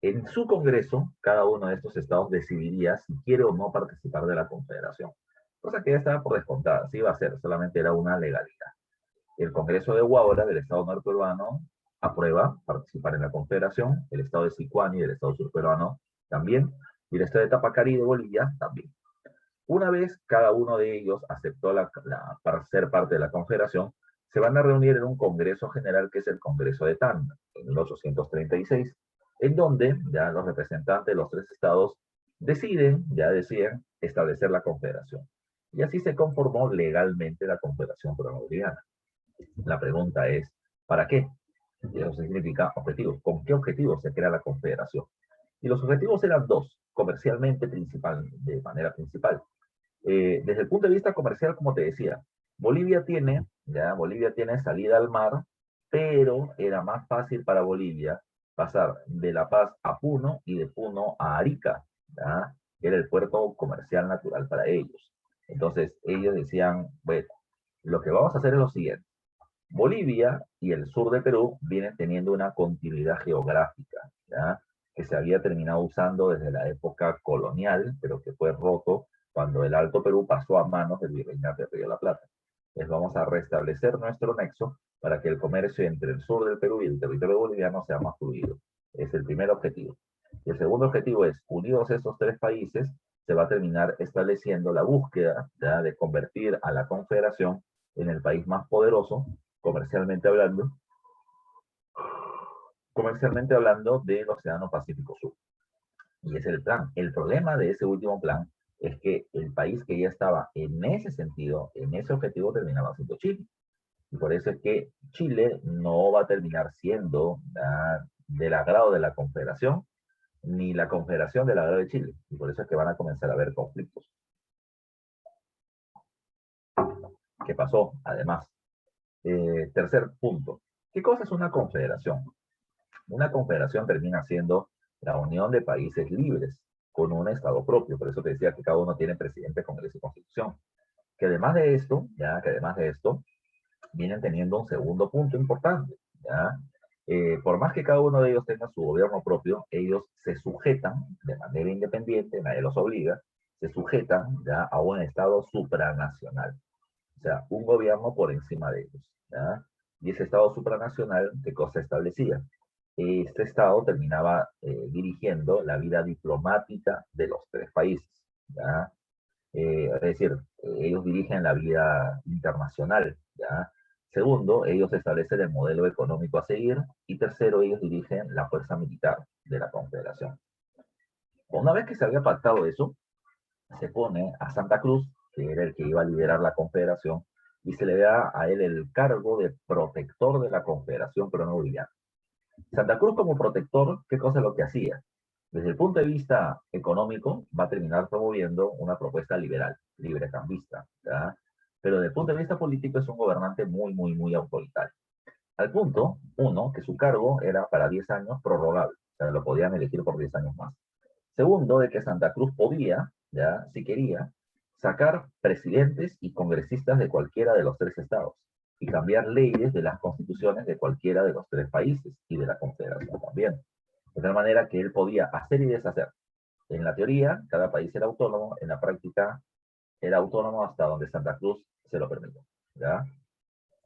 S1: En su congreso, cada uno de estos estados decidiría si quiere o no participar de la confederación. Cosa que ya estaba por descontada, sí iba a ser, solamente era una legalidad. El Congreso de Huaura, del Estado norperuano, aprueba participar en la confederación, el Estado de Sicuani, del Estado surperuano, también, y el Estado de Tapacari, de Bolivia, también. Una vez cada uno de ellos aceptó para ser parte de la confederación, se van a reunir en un Congreso General que es el Congreso de Tanda, en 1836, en donde ya los representantes de los tres estados deciden establecer la confederación. Y así se conformó legalmente la Confederación Peruano-Boliviana. La pregunta es, ¿para qué? Y eso significa objetivos. ¿Con qué objetivos se crea la confederación? Y los objetivos eran dos, comercialmente de manera principal. Desde el punto de vista comercial, como te decía, Bolivia tiene salida al mar, pero era más fácil para Bolivia pasar de La Paz a Puno y de Puno a Arica, ¿ya? Que era el puerto comercial natural para ellos. Entonces ellos decían, bueno, lo que vamos a hacer es lo siguiente. Bolivia y el sur de Perú vienen teniendo una continuidad geográfica, ¿ya? Que se había terminado usando desde la época colonial, pero que fue roto cuando el Alto Perú pasó a manos del Virreinato de Río de la Plata. Entonces vamos a restablecer nuestro nexo para que el comercio entre el sur del Perú y el territorio boliviano sea más fluido. Es el primer objetivo. Y el segundo objetivo es, unidos estos tres países, se va a terminar estableciendo la búsqueda, ¿ya?, de convertir a la Confederación en el país más poderoso comercialmente hablando, del Océano Pacífico Sur. Y es el plan. El problema de ese último plan es que el país que ya estaba en ese sentido, en ese objetivo, terminaba siendo Chile. Y por eso es que Chile no va a terminar siendo del agrado de la Confederación, ni la Confederación del agrado de Chile. Y por eso es que van a comenzar a haber conflictos. ¿Qué pasó? Además, tercer punto. ¿Qué cosa es una confederación? Una confederación termina siendo la unión de países libres con un Estado propio. Por eso te decía que cada uno tiene presidente, Congreso y Constitución. Que además de esto, vienen teniendo un segundo punto importante. ¿Ya? Por más que cada uno de ellos tenga su gobierno propio, ellos se sujetan de manera independiente, nadie los obliga, se sujetan, ¿ya?, a un Estado supranacional. O sea, un gobierno por encima de ellos. ¿Ya? Y ese Estado supranacional, ¿qué cosa establecía? Este Estado terminaba dirigiendo la vida diplomática de los tres países. ¿Ya? Es decir, ellos dirigen la vida internacional. ¿Ya? Segundo, ellos establecen el modelo económico a seguir. Y tercero, ellos dirigen la fuerza militar de la Confederación. Una vez que se había pactado eso, se pone a Santa Cruz, que era el que iba a liderar la Confederación, y se le da a él el cargo de protector de la Confederación Peruano-Boliviana. Santa Cruz como protector, ¿qué cosa es lo que hacía? Desde el punto de vista económico, va a terminar promoviendo una propuesta liberal, librecambista, ¿ya? Pero desde el punto de vista político es un gobernante muy, muy, muy autoritario. Al punto, uno, que su cargo era para 10 años prorrogable, o sea, lo podían elegir por 10 años más. Segundo, de que Santa Cruz podía, ya, si quería, sacar presidentes y congresistas de cualquiera de los tres estados. y cambiar leyes de las constituciones de cualquiera de los tres países y de la Confederación también. De tal manera que él podía hacer y deshacer. En la teoría, cada país era autónomo, en la práctica era autónomo hasta donde Santa Cruz se lo permitió. ¿Ya?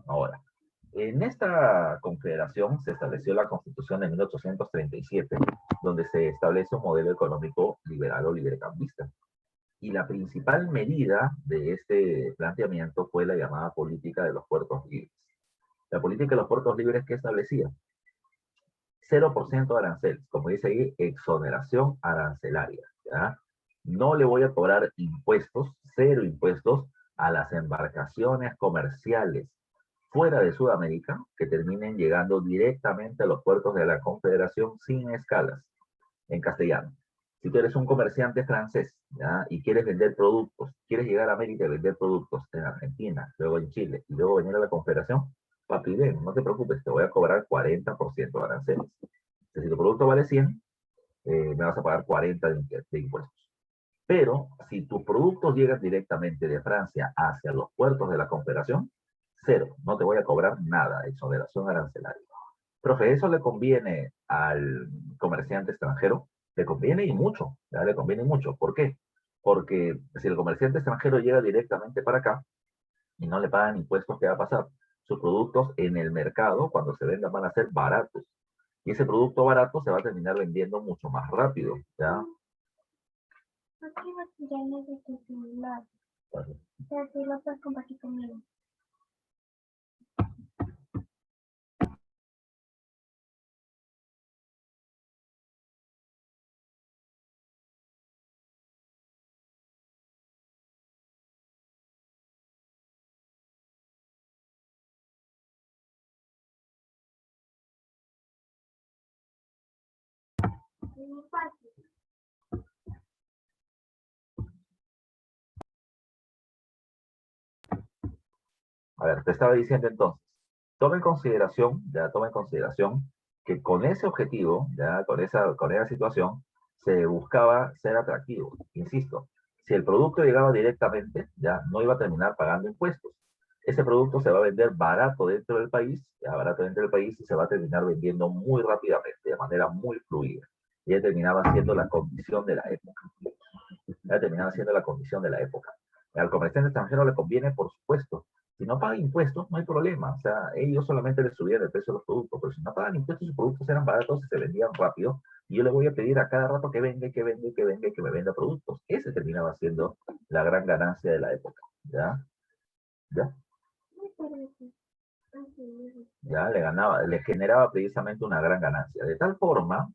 S1: Ahora, en esta confederación se estableció la Constitución de 1837, donde se establece un modelo económico liberal o librecambista. Y la principal medida de este planteamiento fue la llamada política de los puertos libres. La política de los puertos libres que establecía 0% de aranceles, como dice ahí, exoneración arancelaria. ¿Ya? No le voy a cobrar impuestos, cero impuestos, a las embarcaciones comerciales fuera de Sudamérica que terminen llegando directamente a los puertos de la Confederación sin escalas, en castellano. Si tú eres un comerciante francés, ¿ya? Y quieres vender productos, quieres llegar a América y vender productos en Argentina, luego en Chile y luego venir a la Confederación, papi, ven, no te preocupes, te voy a cobrar 40% de aranceles. Si tu producto vale 100, me vas a pagar 40 de impuestos. Pero si tus productos llegan directamente de Francia hacia los puertos de la Confederación, cero, no te voy a cobrar nada, exoneración arancelaria. Profe, ¿eso le conviene al comerciante extranjero? Le conviene y mucho, ¿ya? Le conviene mucho. ¿Por qué? Porque si el comerciante extranjero llega directamente para acá y no le pagan impuestos, ¿qué va a pasar? Sus productos en el mercado, cuando se vendan, van a ser baratos. Y ese producto barato se va a terminar vendiendo mucho más rápido, ¿ya?
S2: Aquí ya necesito tu celular. O sea, tú lo puedes compartir conmigo. Es muy fácil.
S1: A ver, te estaba diciendo entonces, toma en consideración que con ese objetivo, ya, con esa situación, se buscaba ser atractivo. Insisto, si el producto llegaba directamente, ya no iba a terminar pagando impuestos. Ese producto se va a vender barato dentro del país, ya, barato dentro del país y se va a terminar vendiendo muy rápidamente, de manera muy fluida. Y ya terminaba siendo la condición de la época. Ya terminaba siendo la condición de la época. Al comerciante extranjero le conviene, por supuesto. Si no paga impuestos, no hay problema. O sea, ellos solamente les subían el precio de los productos, pero si no pagan impuestos, sus productos eran baratos y se vendían rápido. Y yo le voy a pedir a cada rato que venga, que venga, que venga, que me venda productos. Ese terminaba siendo la gran ganancia de la época. ¿Ya? ¿Ya? Ya le ganaba, le generaba precisamente una gran ganancia. De tal forma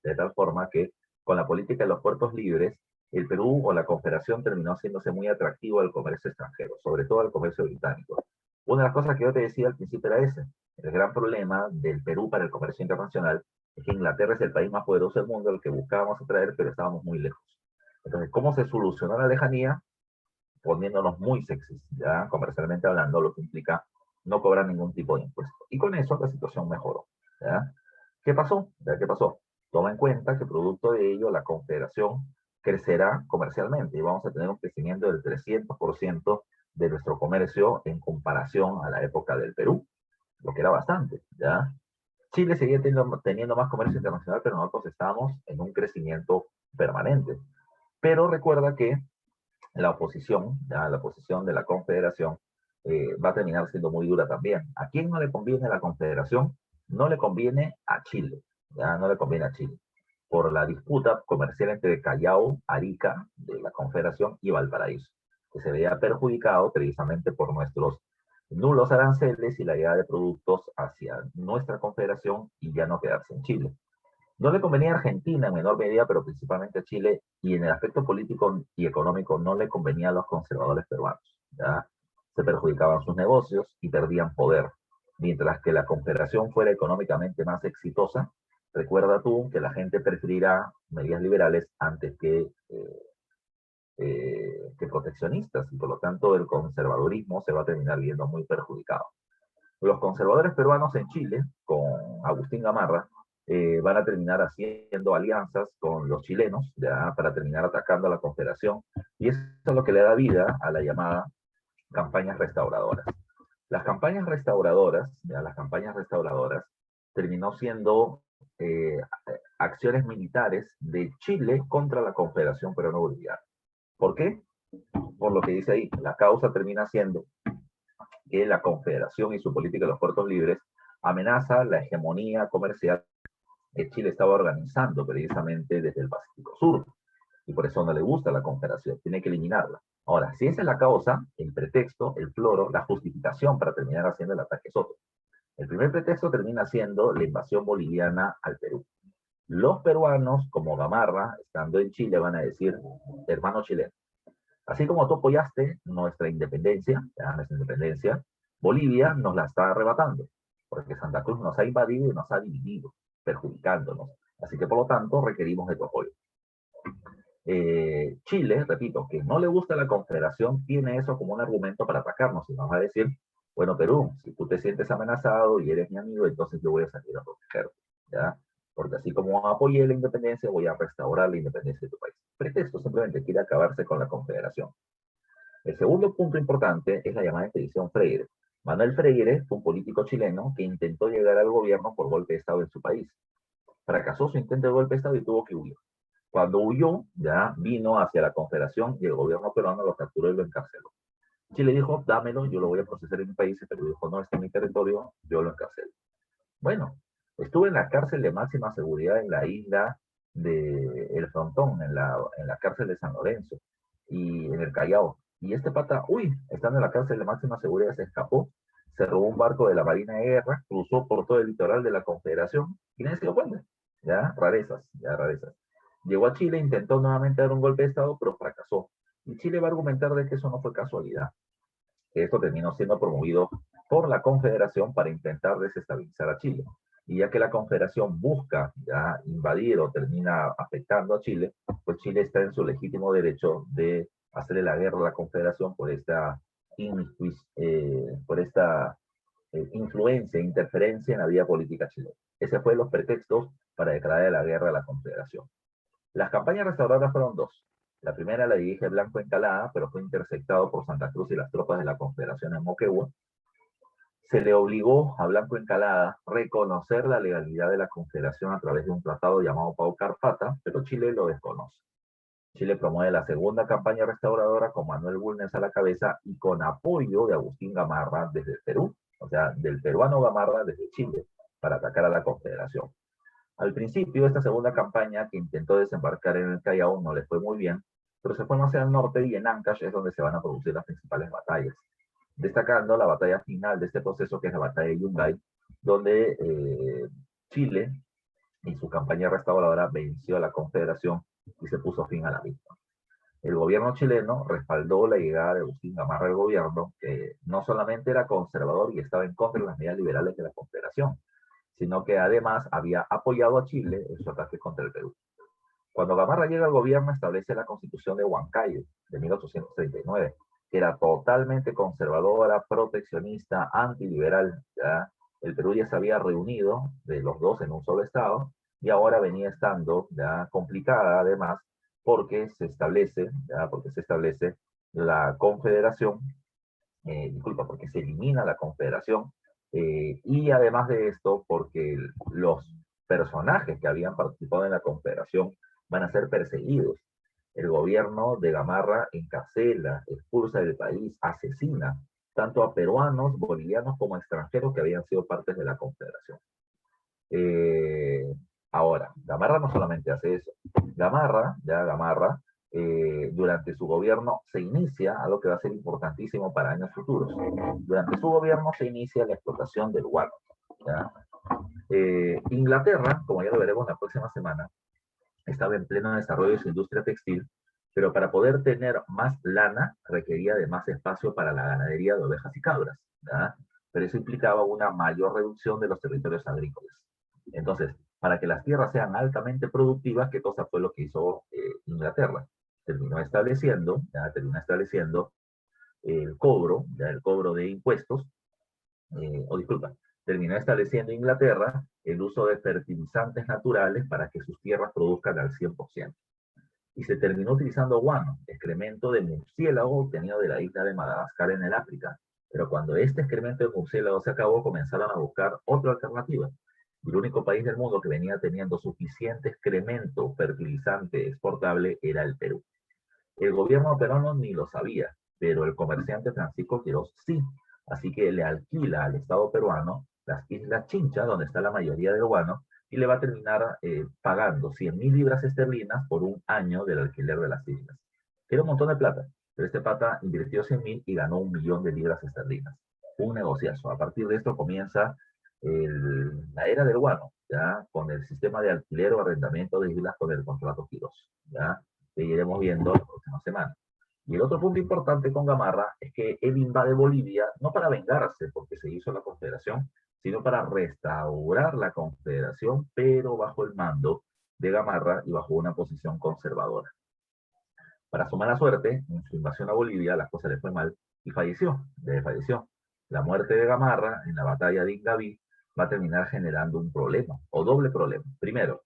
S1: que con la política de los puertos libres, el Perú o la Confederación terminó haciéndose muy atractivo al comercio extranjero, sobre todo al comercio británico. Una de las cosas que yo te decía al principio era ese. El gran problema del Perú para el comercio internacional es que Inglaterra es el país más poderoso del mundo, al que buscábamos atraer, pero estábamos muy lejos. Entonces, ¿cómo se solucionó la lejanía? Poniéndonos muy sexys, ya comercialmente hablando, lo que implica no cobrar ningún tipo de impuesto. Y con eso la situación mejoró. ¿Ya? ¿Qué pasó? ¿Ya qué pasó? Toma en cuenta que producto de ello la Confederación crecerá comercialmente y vamos a tener un crecimiento del 300% de nuestro comercio en comparación a la época del Perú, lo que era bastante. ¿Ya? Chile seguía teniendo más comercio internacional, pero nosotros estamos en un crecimiento permanente. Pero recuerda que la oposición, ya, la oposición de la Confederación, va a terminar siendo muy dura también. ¿A quién no le conviene la Confederación? No le conviene a Chile, ya no le conviene a Chile, por la disputa comercial entre Callao, Arica, de la Confederación, y Valparaíso, que se veía perjudicado precisamente por nuestros nulos aranceles y la llegada de productos hacia nuestra Confederación y ya no quedarse en Chile. No le convenía a Argentina en menor medida, pero principalmente a Chile, y en el aspecto político y económico no le convenía a los conservadores peruanos. ¿Ya? Se perjudicaban sus negocios y perdían poder. Mientras que la Confederación fuera económicamente más exitosa, recuerda tú que la gente preferirá medidas liberales antes que proteccionistas, y por lo tanto el conservadurismo se va a terminar viendo muy perjudicado. Los conservadores peruanos en Chile, con Agustín Gamarra, van a terminar haciendo alianzas con los chilenos, ya para terminar atacando a la Confederación, y eso es lo que le da vida a la llamada campañas restauradoras. Las campañas campañas restauradoras, ya, las campañas restauradoras, terminó siendo acciones militares de Chile contra la Confederación Peruano-Boliviana. ¿Por qué? Por lo que dice ahí, la causa termina siendo que la Confederación y su política de los puertos libres amenaza la hegemonía comercial que Chile estaba organizando precisamente desde el Pacífico Sur. Y por eso no le gusta la Confederación, tiene que eliminarla. Ahora, si esa es la causa, el pretexto, el floro, la justificación para terminar haciendo el ataque es otro. El primer pretexto termina siendo la invasión boliviana al Perú. Los peruanos, como Gamarra, estando en Chile, van a decir, hermano chileno, así como tú apoyaste nuestra independencia, Bolivia nos la está arrebatando, porque Santa Cruz nos ha invadido y nos ha dividido, perjudicándonos. Así que, por lo tanto, requerimos de tu apoyo. Chile, repito, que no le gusta la Confederación, tiene eso como un argumento para atacarnos y nos va a decir, bueno, Perú, si tú te sientes amenazado y eres mi amigo, entonces yo voy a salir a protegerte, ¿ya? Porque así como apoyé la independencia, voy a restaurar la independencia de tu país. Pretexto, simplemente quiere acabarse con la Confederación. El segundo punto importante es la llamada expedición Freire. Manuel Freire fue un político chileno que intentó llegar al gobierno por golpe de Estado en su país. Fracasó su intento de golpe de Estado y tuvo que huir. Cuando huyó, ya vino hacia la Confederación y el gobierno peruano lo capturó y lo encarceló. Chile dijo, dámelo, yo lo voy a procesar en mi país, pero dijo, no, está en mi territorio, yo lo encarcelo. Bueno, estuve en la cárcel de máxima seguridad en la isla de El Frontón, en la cárcel de San Lorenzo, y en el Callao. Y este pata, estando en la cárcel de máxima seguridad, se escapó, se robó un barco de la Marina de Guerra, cruzó por todo el litoral de la Confederación, y nadie se dio cuenta. Ya, rarezas. Llegó a Chile, intentó nuevamente dar un golpe de Estado, pero fracasó. Y Chile va a argumentar de que eso no fue casualidad, que esto terminó siendo promovido por la Confederación para intentar desestabilizar a Chile. Y ya que la Confederación busca ya invadir o termina afectando a Chile, pues Chile está en su legítimo derecho de hacerle la guerra a la Confederación por esta influencia, interferencia en la vida política chilena. Ese fue los pretextos para declarar la guerra a la Confederación. Las campañas restauradoras fueron dos. La primera la dirige Blanco Encalada, pero fue interceptado por Santa Cruz y las tropas de la Confederación en Moquegua. Se le obligó a Blanco Encalada a reconocer la legalidad de la Confederación a través de un tratado llamado Pau Carpata, pero Chile lo desconoce. Chile promueve la segunda campaña restauradora con Manuel Bulnes a la cabeza y con apoyo de Agustín Gamarra desde el Perú, o sea, del peruano Gamarra desde Chile, para atacar a la Confederación. Al principio, esta segunda campaña que intentó desembarcar en el Callao no le fue muy bien, pero se fue más hacia el norte y en Ancash es donde se van a producir las principales batallas. Destacando la batalla final de este proceso, que es la batalla de Yungay, donde Chile y su campaña restauradora venció a la Confederación y se puso fin a la misma. El gobierno chileno respaldó la llegada de Agustín Gamarra al gobierno, que no solamente era conservador y estaba en contra de las medidas liberales de la Confederación, sino que además había apoyado a Chile en su ataque contra el Perú. Cuando Gamarra llega al gobierno, establece la Constitución de Huancayo, de 1839, que era totalmente conservadora, proteccionista, antiliberal. ¿Ya? El Perú ya se había reunido de los dos en un solo estado, y ahora venía estando ya complicada además, porque se establece la Confederación, porque se elimina la Confederación, y además de esto, porque los personajes que habían participado en la Confederación van a ser perseguidos. El gobierno de Gamarra encarcela, expulsa del país, asesina tanto a peruanos, bolivianos como a extranjeros que habían sido partes de la Confederación. Ahora, Gamarra no solamente hace eso. Gamarra, durante su gobierno se inicia algo que va a ser importantísimo para años futuros. Durante su gobierno se inicia la explotación del guano. Inglaterra, como ya lo veremos la próxima semana, estaba en pleno desarrollo de su industria textil, pero para poder tener más lana requería de más espacio para la ganadería de ovejas y cabras. ¿Ya? Pero eso implicaba una mayor reducción de los territorios agrícolas. Entonces, para que las tierras sean altamente productivas, ¿qué cosa fue lo que hizo Inglaterra? Terminó estableciendo el cobro de impuestos, terminó estableciendo Inglaterra el uso de fertilizantes naturales para que sus tierras produzcan al 100%. Y se terminó utilizando guano, excremento de murciélago obtenido de la isla de Madagascar en el África, Pero cuando este excremento de murciélago se acabó, comenzaron a buscar otra alternativa. Y el único país del mundo que venía teniendo suficiente excremento fertilizante exportable era el Perú. El gobierno peruano ni lo sabía, pero el comerciante Francisco Quiroz sí. Así que le alquila al Estado peruano las Islas Chincha, donde está la mayoría del guano, y le va a terminar pagando 100.000 libras esterlinas por un año del alquiler de las islas. Era un montón de plata, pero este pata invirtió 100.000 y ganó 1.000.000 de libras esterlinas. Un negociazo. A partir de esto comienza la era del guano, ¿ya? Con el sistema de alquiler o arrendamiento de islas con el contrato Quiroz, ¿ya? Que iremos viendo la próxima semana. Y el otro punto importante con Gamarra es que él invade Bolivia no para vengarse porque se hizo la confederación, sino para restaurar la confederación, pero bajo el mando de Gamarra y bajo una posición conservadora. Para su mala suerte, en su invasión a Bolivia, la cosa le fue mal y falleció. La muerte de Gamarra en la batalla de Ingaví va a terminar generando un problema, o doble problema. Primero,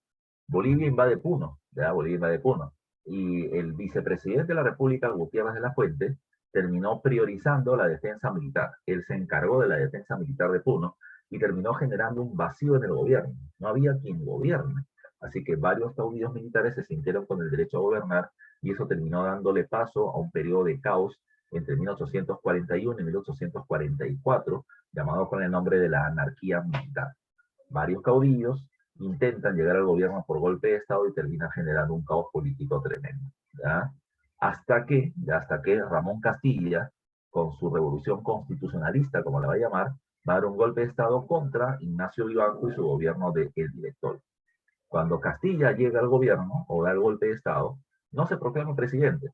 S1: Bolivia invade Puno, ¿ya? Bolivia invade Puno. Y el vicepresidente de la República, Gutiérrez de la Fuente, terminó priorizando la defensa militar. Él se encargó de la defensa militar de Puno y terminó generando un vacío en el gobierno. No había quien gobierne. Así que varios caudillos militares se sintieron con el derecho a gobernar y eso terminó dándole paso a un periodo de caos entre 1841 y 1844, llamado con el nombre de la anarquía militar. Varios caudillos intentan llegar al gobierno por golpe de Estado y terminan generando un caos político tremendo, ¿ya? Hasta que Ramón Castilla, con su revolución constitucionalista, como la va a llamar, va a dar un golpe de Estado contra Ignacio Vivanco y su gobierno de El Director. Cuando Castilla llega al gobierno o da el golpe de Estado, no se proclama presidente,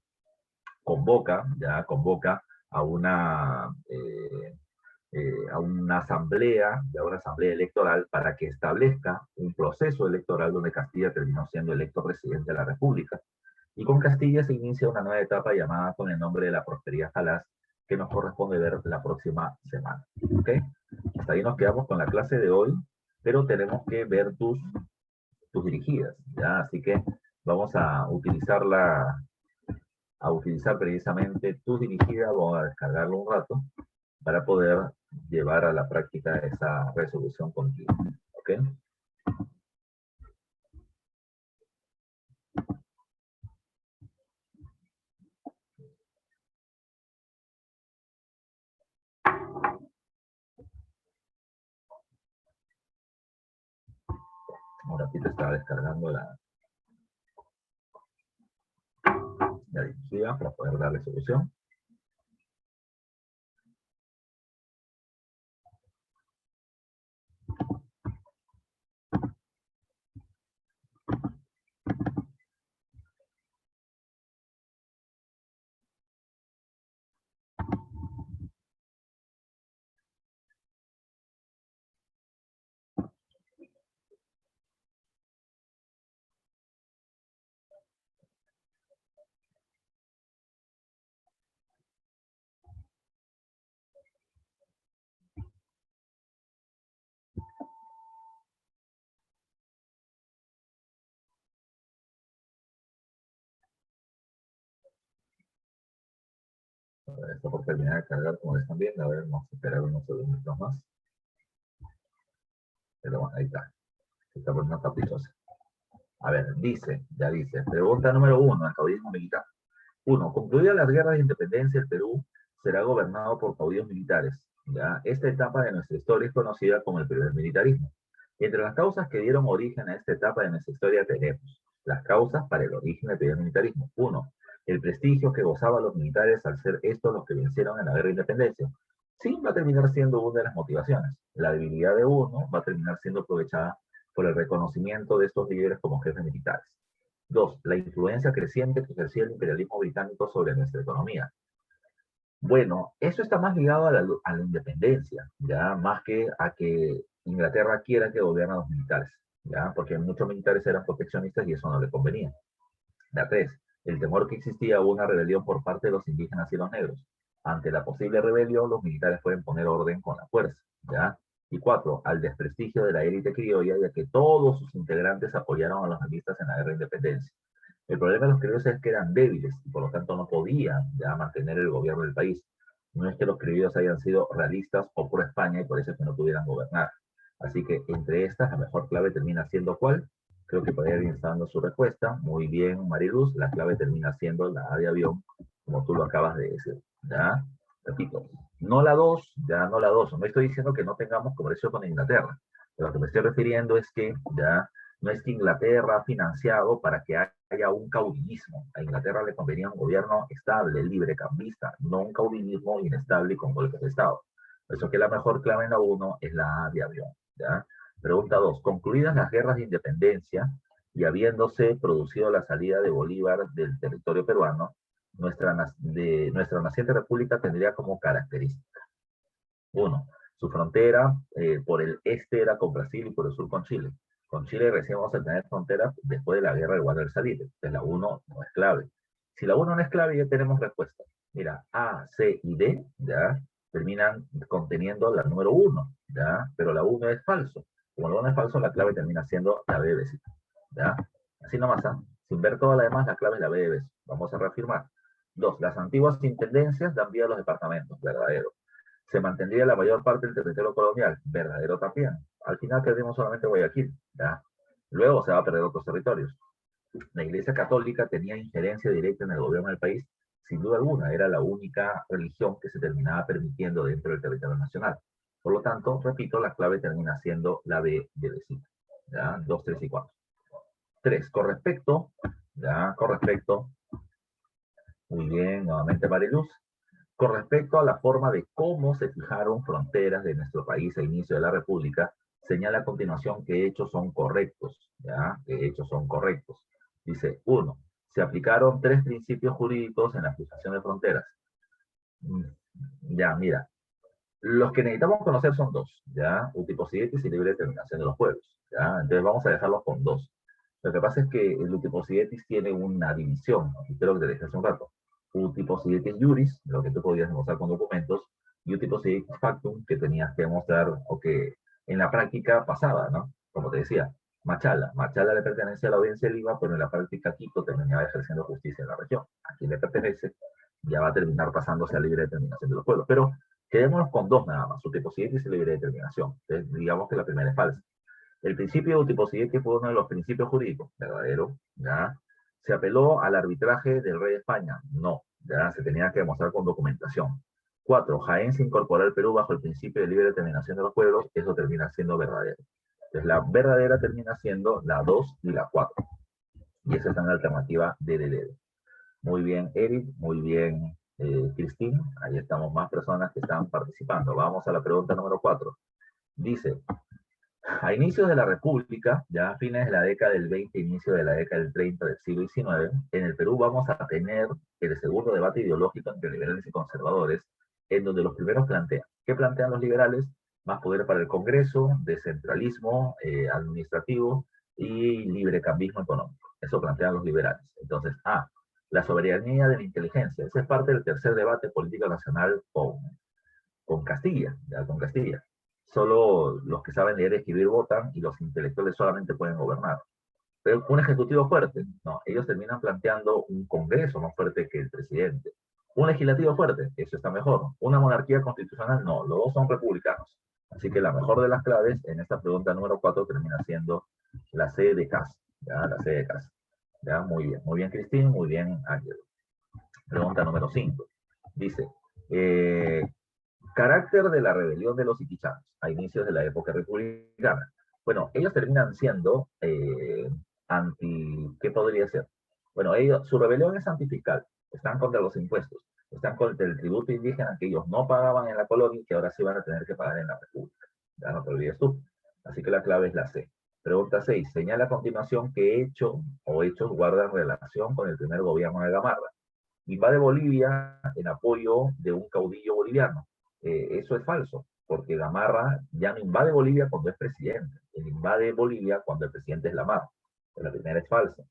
S1: convoca a una asamblea electoral para que establezca un proceso electoral donde Castilla terminó siendo electo presidente de la República. Y con Castilla se inicia una nueva etapa llamada con el nombre de la prosperidad falaz, que nos corresponde ver la próxima semana. ¿Ok? Hasta ahí nos quedamos con la clase de hoy, pero tenemos que ver tus dirigidas, ¿ya? Así que vamos a utilizar precisamente tus dirigidas, vamos a descargarlo un rato para poder llevar a la práctica esa resolución continua. ¿Ok? Un ratito estaba descargando la dirigida para poder darle solución. Esto por terminar de cargar, como están viendo, a ver, vamos a esperar unos segundos más. Pero bueno, ahí está. Se está poniendo caprichosa. A ver, ya dice, pregunta número 1, el caudillismo militar. 1. Concluidas las guerras de independencia, el Perú será gobernado por caudillos militares. ¿Ya? Esta etapa de nuestra historia es conocida como el primer militarismo. Entre las causas que dieron origen a esta etapa de nuestra historia tenemos las causas para el origen del primer militarismo. 1. El prestigio que gozaban los militares al ser estos los que vencieron en la guerra de independencia. Sí, va a terminar siendo una de las motivaciones. La debilidad de uno va a terminar siendo aprovechada por el reconocimiento de estos líderes como jefes militares. 2. La influencia creciente que ejercía el imperialismo británico sobre nuestra economía. Bueno, eso está más ligado a la independencia, ya más que a que Inglaterra quiera que gobiernen los militares, ya porque muchos militares eran proteccionistas y eso no le convenía. La 3. El temor que existía hubo una rebelión por parte de los indígenas y los negros. Ante la posible rebelión, los militares pueden poner orden con la fuerza, ¿ya? Y 4. Al desprestigio de la élite criolla, ya que todos sus integrantes apoyaron a los realistas en la guerra de independencia. El problema de los criollos es que eran débiles y por lo tanto no podían ya mantener el gobierno del país. No es que los criollos hayan sido realistas o pro España y por eso es que no pudieran gobernar. Así que entre estas, la mejor clave termina siendo ¿cuál? Creo que podría ir dando su respuesta. Muy bien, Mariluz. La clave termina siendo la A de avión, como tú lo acabas de decir. ¿Ya? Repito, no la 2, ya no la 2. No estoy diciendo que no tengamos comercio con Inglaterra. Pero lo que me estoy refiriendo es que ya no es que Inglaterra ha financiado para que haya un caudillismo. A Inglaterra le convenía un gobierno estable, libre, cambista, no un caudillismo inestable y con golpes de Estado. Por eso que la mejor clave en la 1 es la A de avión. ¿Ya? Pregunta 2. Concluidas las guerras de independencia y habiéndose producido la salida de Bolívar del territorio peruano, nuestra naciente república tendría como característica: 1. Su frontera por el este era con Brasil y por el sur con Chile. Con Chile recién vamos a tener frontera después de la guerra del Guadalsalite. Entonces la 1 no es clave. Si la 1 no es clave, ya tenemos respuesta. Mira, A, C y D, ¿ya? Terminan conteniendo la número 1, ¿ya? Pero la 1 es falso. Como la 1 es falso, la clave termina siendo la B de besito, ¿ya? Así nomás, ¿eh? Sin ver toda la demás, la clave es la B de besito. Vamos a reafirmar. 2. Las antiguas intendencias dan vida a los departamentos. Verdadero. Se mantendría la mayor parte del territorio colonial. Verdadero también. Al final perdimos solamente Guayaquil, ¿ya? Luego se va a perder otros territorios. La Iglesia Católica tenía injerencia directa en el gobierno del país, sin duda alguna. Era la única religión que se terminaba permitiendo dentro del territorio nacional. Por lo tanto, repito, la clave termina siendo la B de vecino. ¿Ya? 2, 3 y 4. 3. Con respecto, muy bien, nuevamente Mariluz. Con respecto a la forma de cómo se fijaron fronteras de nuestro país a inicio de la República, señala a continuación que hechos son correctos, ¿ya? Que hechos son correctos. Dice, 1. Se aplicaron 3 principios jurídicos en la fijación de fronteras. Ya, mira, los que necesitamos conocer son 2, ¿ya? Utiposidetis y libre determinación de los pueblos, ¿ya? Entonces vamos a dejarlos con 2. Lo que pasa es que el utiposidetis tiene una división, ¿no? Y creo que te dejé hace un rato. Utiposidetis juris, lo que tú podías demostrar con documentos, y utiposidetis factum, que tenías que demostrar o que en la práctica pasaba, ¿no? Como te decía, Machala. Machala le pertenece a la audiencia de Lima, pero en la práctica Quito terminaba ejerciendo justicia en la región. A quien le pertenece, ya va a terminar pasándose a libre determinación de los pueblos. Pero quedémonos con 2 nada más, utiposidetis y libre determinación. Entonces, digamos que la primera es falsa. El principio de utiposidetis fue uno de los principios jurídicos, verdadero, ¿ya? ¿Se apeló al arbitraje del rey de España? No, ya se tenía que demostrar con documentación. 4. Jaén se incorporó al Perú bajo el principio de libre determinación de los pueblos, eso termina siendo verdadero. Entonces la verdadera termina siendo la 2 y la 4. Y esa es la alternativa de. Muy bien, Eric, muy bien, Cristín. Ahí estamos más personas que están participando. Vamos a la pregunta número 4. Dice, a inicios de la República, ya a fines de la década del 20, inicio de la década del 30 del siglo XIX, en el Perú vamos a tener el segundo debate ideológico entre liberales y conservadores, en donde los primeros plantean. ¿Qué plantean los liberales? Más poder para el Congreso, descentralismo administrativo y librecambismo económico. Eso plantean los liberales. Entonces, la soberanía de la inteligencia. Esa es parte del tercer debate político nacional con Castilla, ya con Castilla. Solo los que saben leer y escribir votan y los intelectuales solamente pueden gobernar. Pero un ejecutivo fuerte, no, ellos terminan planteando un congreso más fuerte que el presidente. Un legislativo fuerte, eso está mejor. Una monarquía constitucional, no, los dos son republicanos. Así que la mejor de las claves en esta pregunta número 4 termina siendo la C de Cas, ¿ya? La C de Cas. ¿Ya? Muy bien Cristín, muy bien Ángel. Pregunta número 5. Dice, carácter de la rebelión de los iquichanos a inicios de la época republicana. Bueno, ellos terminan siendo ¿qué podría ser? Bueno, su rebelión es antifiscal, están contra los impuestos, están contra el tributo indígena que ellos no pagaban en la colonia y que ahora sí van a tener que pagar en la república. Ya no te olvides tú. Así que la clave es la C. Pregunta 6. Señala a continuación qué hecho o hechos guardan relación con el primer gobierno de Gamarra. Invade Bolivia en apoyo de un caudillo boliviano. Eso es falso, porque Gamarra ya no invade Bolivia cuando es presidente. Él invade Bolivia cuando el presidente es Lamarra. La primera es falsa.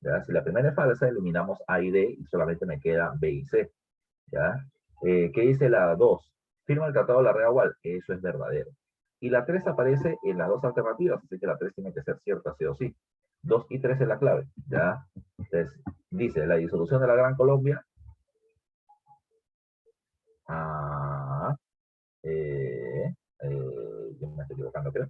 S1: ¿Ya? Si la primera es falsa, eliminamos A y D y solamente me queda B y C. ¿Ya? ¿Qué dice la 2? Firma el Tratado de la Reagual. Eso es verdadero. Y la 3 aparece en las 2 alternativas, así que la 3 tiene que ser cierta, sí o sí. 2 y 3 es la clave. ¿Ya? Entonces, dice, la disolución de la Gran Colombia Yo me estoy equivocando, creo.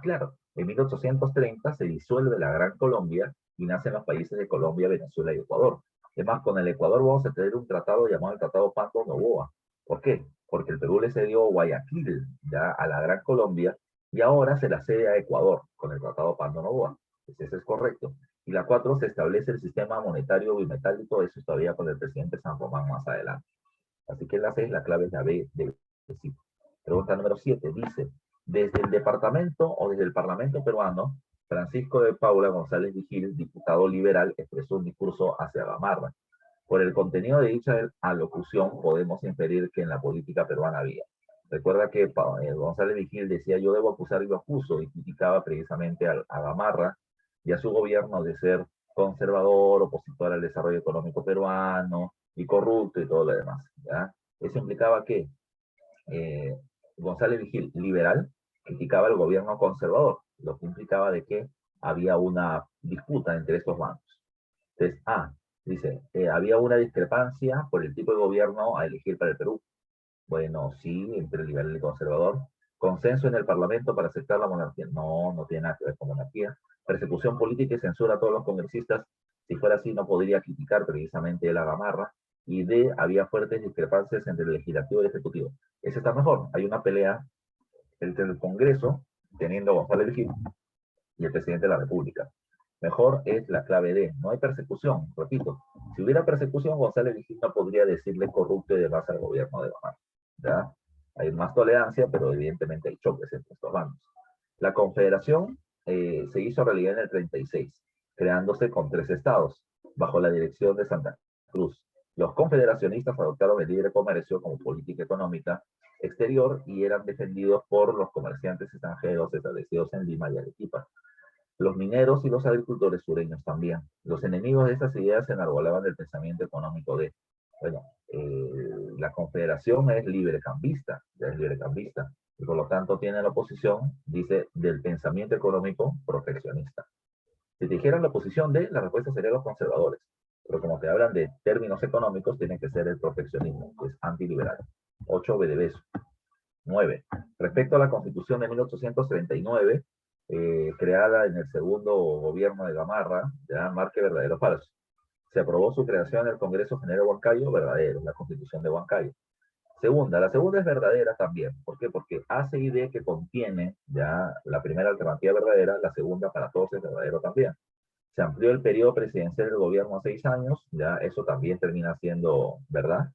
S1: Claro, en 1830 se disuelve la Gran Colombia y nacen los países de Colombia, Venezuela y Ecuador. Además, con el Ecuador vamos a tener un tratado llamado el Tratado Pando Novoa. ¿Por qué? Porque el Perú le cedió Guayaquil ya a la Gran Colombia y ahora se la cede a Ecuador con el Tratado Pando Novoa. Pues eso es correcto. Y la 4 se establece el sistema monetario bimetálico, eso todavía con el presidente San Román más adelante. Así que la 6, la clave es la B de sí. Pregunta número 7, dice, desde el departamento o desde el Parlamento peruano, Francisco de Paula González Vigil, diputado liberal, expresó un discurso hacia Gamarra. Por el contenido de dicha alocución, podemos inferir que en la política peruana había. Recuerda que González Vigil decía, yo debo acusar y lo acuso, y criticaba precisamente a Gamarra y a su gobierno de ser conservador, opositor al desarrollo económico peruano, y corrupto y todo lo demás. ¿Ya? Eso implicaba que González Vigil, liberal, criticaba al gobierno conservador, lo que implicaba de que había una disputa entre estos bancos. Entonces, dice, había una discrepancia por el tipo de gobierno a elegir para el Perú. Bueno, sí, entre el liberal y el conservador. Consenso en el Parlamento para aceptar la monarquía. No, no tiene nada que ver con monarquía. Persecución política y censura a todos los congresistas. Si fuera así, no podría criticar precisamente la Gamarra. Y D, había fuertes discrepancias entre el legislativo y el ejecutivo. Ese está mejor. Hay una pelea entre el Congreso, teniendo a González Vigil, y el presidente de la República. Mejor es la clave D. No hay persecución, repito. Si hubiera persecución, González Vigil no podría decirle corrupto y demás al gobierno de Gamarra. ¿Ya? Hay más tolerancia, pero evidentemente hay choques entre estos bandos. La confederación se hizo realidad en el 36, creándose con 3 estados, bajo la dirección de Santa Cruz. Los confederacionistas adoptaron el libre comercio como política económica exterior y eran defendidos por los comerciantes extranjeros establecidos en Lima y Arequipa. Los mineros y los agricultores sureños también. Los enemigos de estas ideas se enarbolaban del pensamiento económico de, bueno, la confederación es librecambista, y por lo tanto tiene la oposición, dice, del pensamiento económico proteccionista. Si te dijeran la oposición de, la respuesta sería los conservadores, pero como te hablan de términos económicos, tiene que ser el proteccionismo, que es antiliberal. 8, B de beso. 9. Respecto a la Constitución de 1839, creada en el segundo gobierno de Gamarra, ya marque verdadero o falso. Se aprobó su creación en el Congreso General de Huancayo, verdadero, la Constitución de Huancayo. La segunda es verdadera también. ¿Por qué? Porque A, C y D que contiene ya la primera alternativa verdadera, la segunda para todos es verdadero también. Se amplió el periodo presidencial del gobierno a 6 años, ya eso también termina siendo verdad.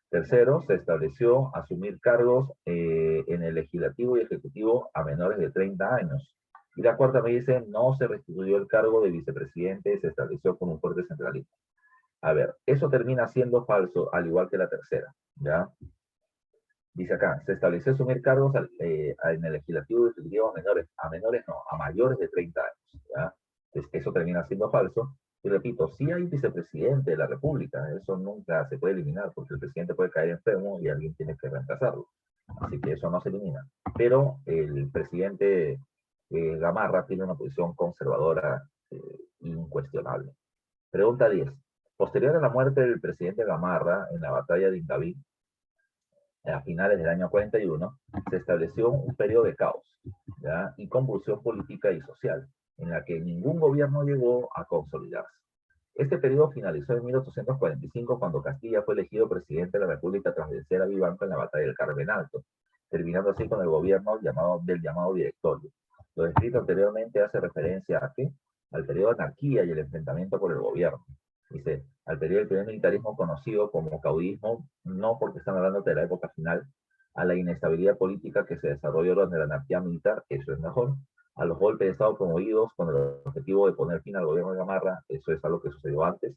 S1: Tercero, se estableció asumir cargos en el legislativo y ejecutivo a menores de 30 años. Y la cuarta me dice, no se restituyó el cargo de vicepresidente, se estableció con un fuerte centralismo. A ver, eso termina siendo falso, al igual que la tercera, ¿ya? Dice acá, se estableció asumir cargos en el legislativo y ejecutivo a menores no, a mayores de 30 años, ¿ya? Entonces, eso termina siendo falso. Y repito, sí hay vicepresidente de la República, eso nunca se puede eliminar, porque el presidente puede caer enfermo y alguien tiene que reemplazarlo. Así que eso no se elimina. Pero el presidente Gamarra tiene una posición conservadora incuestionable. Pregunta 10. Posterior a la muerte del presidente Gamarra en la batalla de Ingaví, a finales del año 41, se estableció un periodo de caos, ¿ya? Y convulsión política y social, en la que ningún gobierno llegó a consolidarse. Este periodo finalizó en 1845, cuando Castilla fue elegido presidente de la República tras vencer a Vivanco en la batalla del Carmen Alto, terminando así con el gobierno del llamado directorio. Lo descrito anteriormente hace referencia a ¿qué? Al periodo de anarquía y el enfrentamiento por el gobierno. Dice, al periodo del primer militarismo conocido como caudillismo, no porque están hablando de la época final, a la inestabilidad política que se desarrolló durante la anarquía militar, eso es mejor, a los golpes de Estado promovidos con el objetivo de poner fin al gobierno de Gamarra, eso es algo que sucedió antes,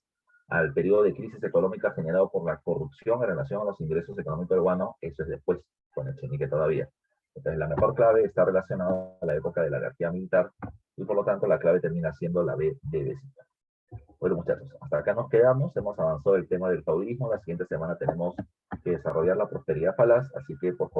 S1: al periodo de crisis económica generado por la corrupción en relación a los ingresos económicos peruanos, eso es después, con el Chenique todavía. Entonces, la mejor clave está relacionada a la época de la anarquía militar, y por lo tanto la clave termina siendo la B de Besita. Bueno, muchachos, hasta acá nos quedamos, hemos avanzado el tema del caudillismo, la siguiente semana tenemos que desarrollar la prosperidad falaz, así que por favor,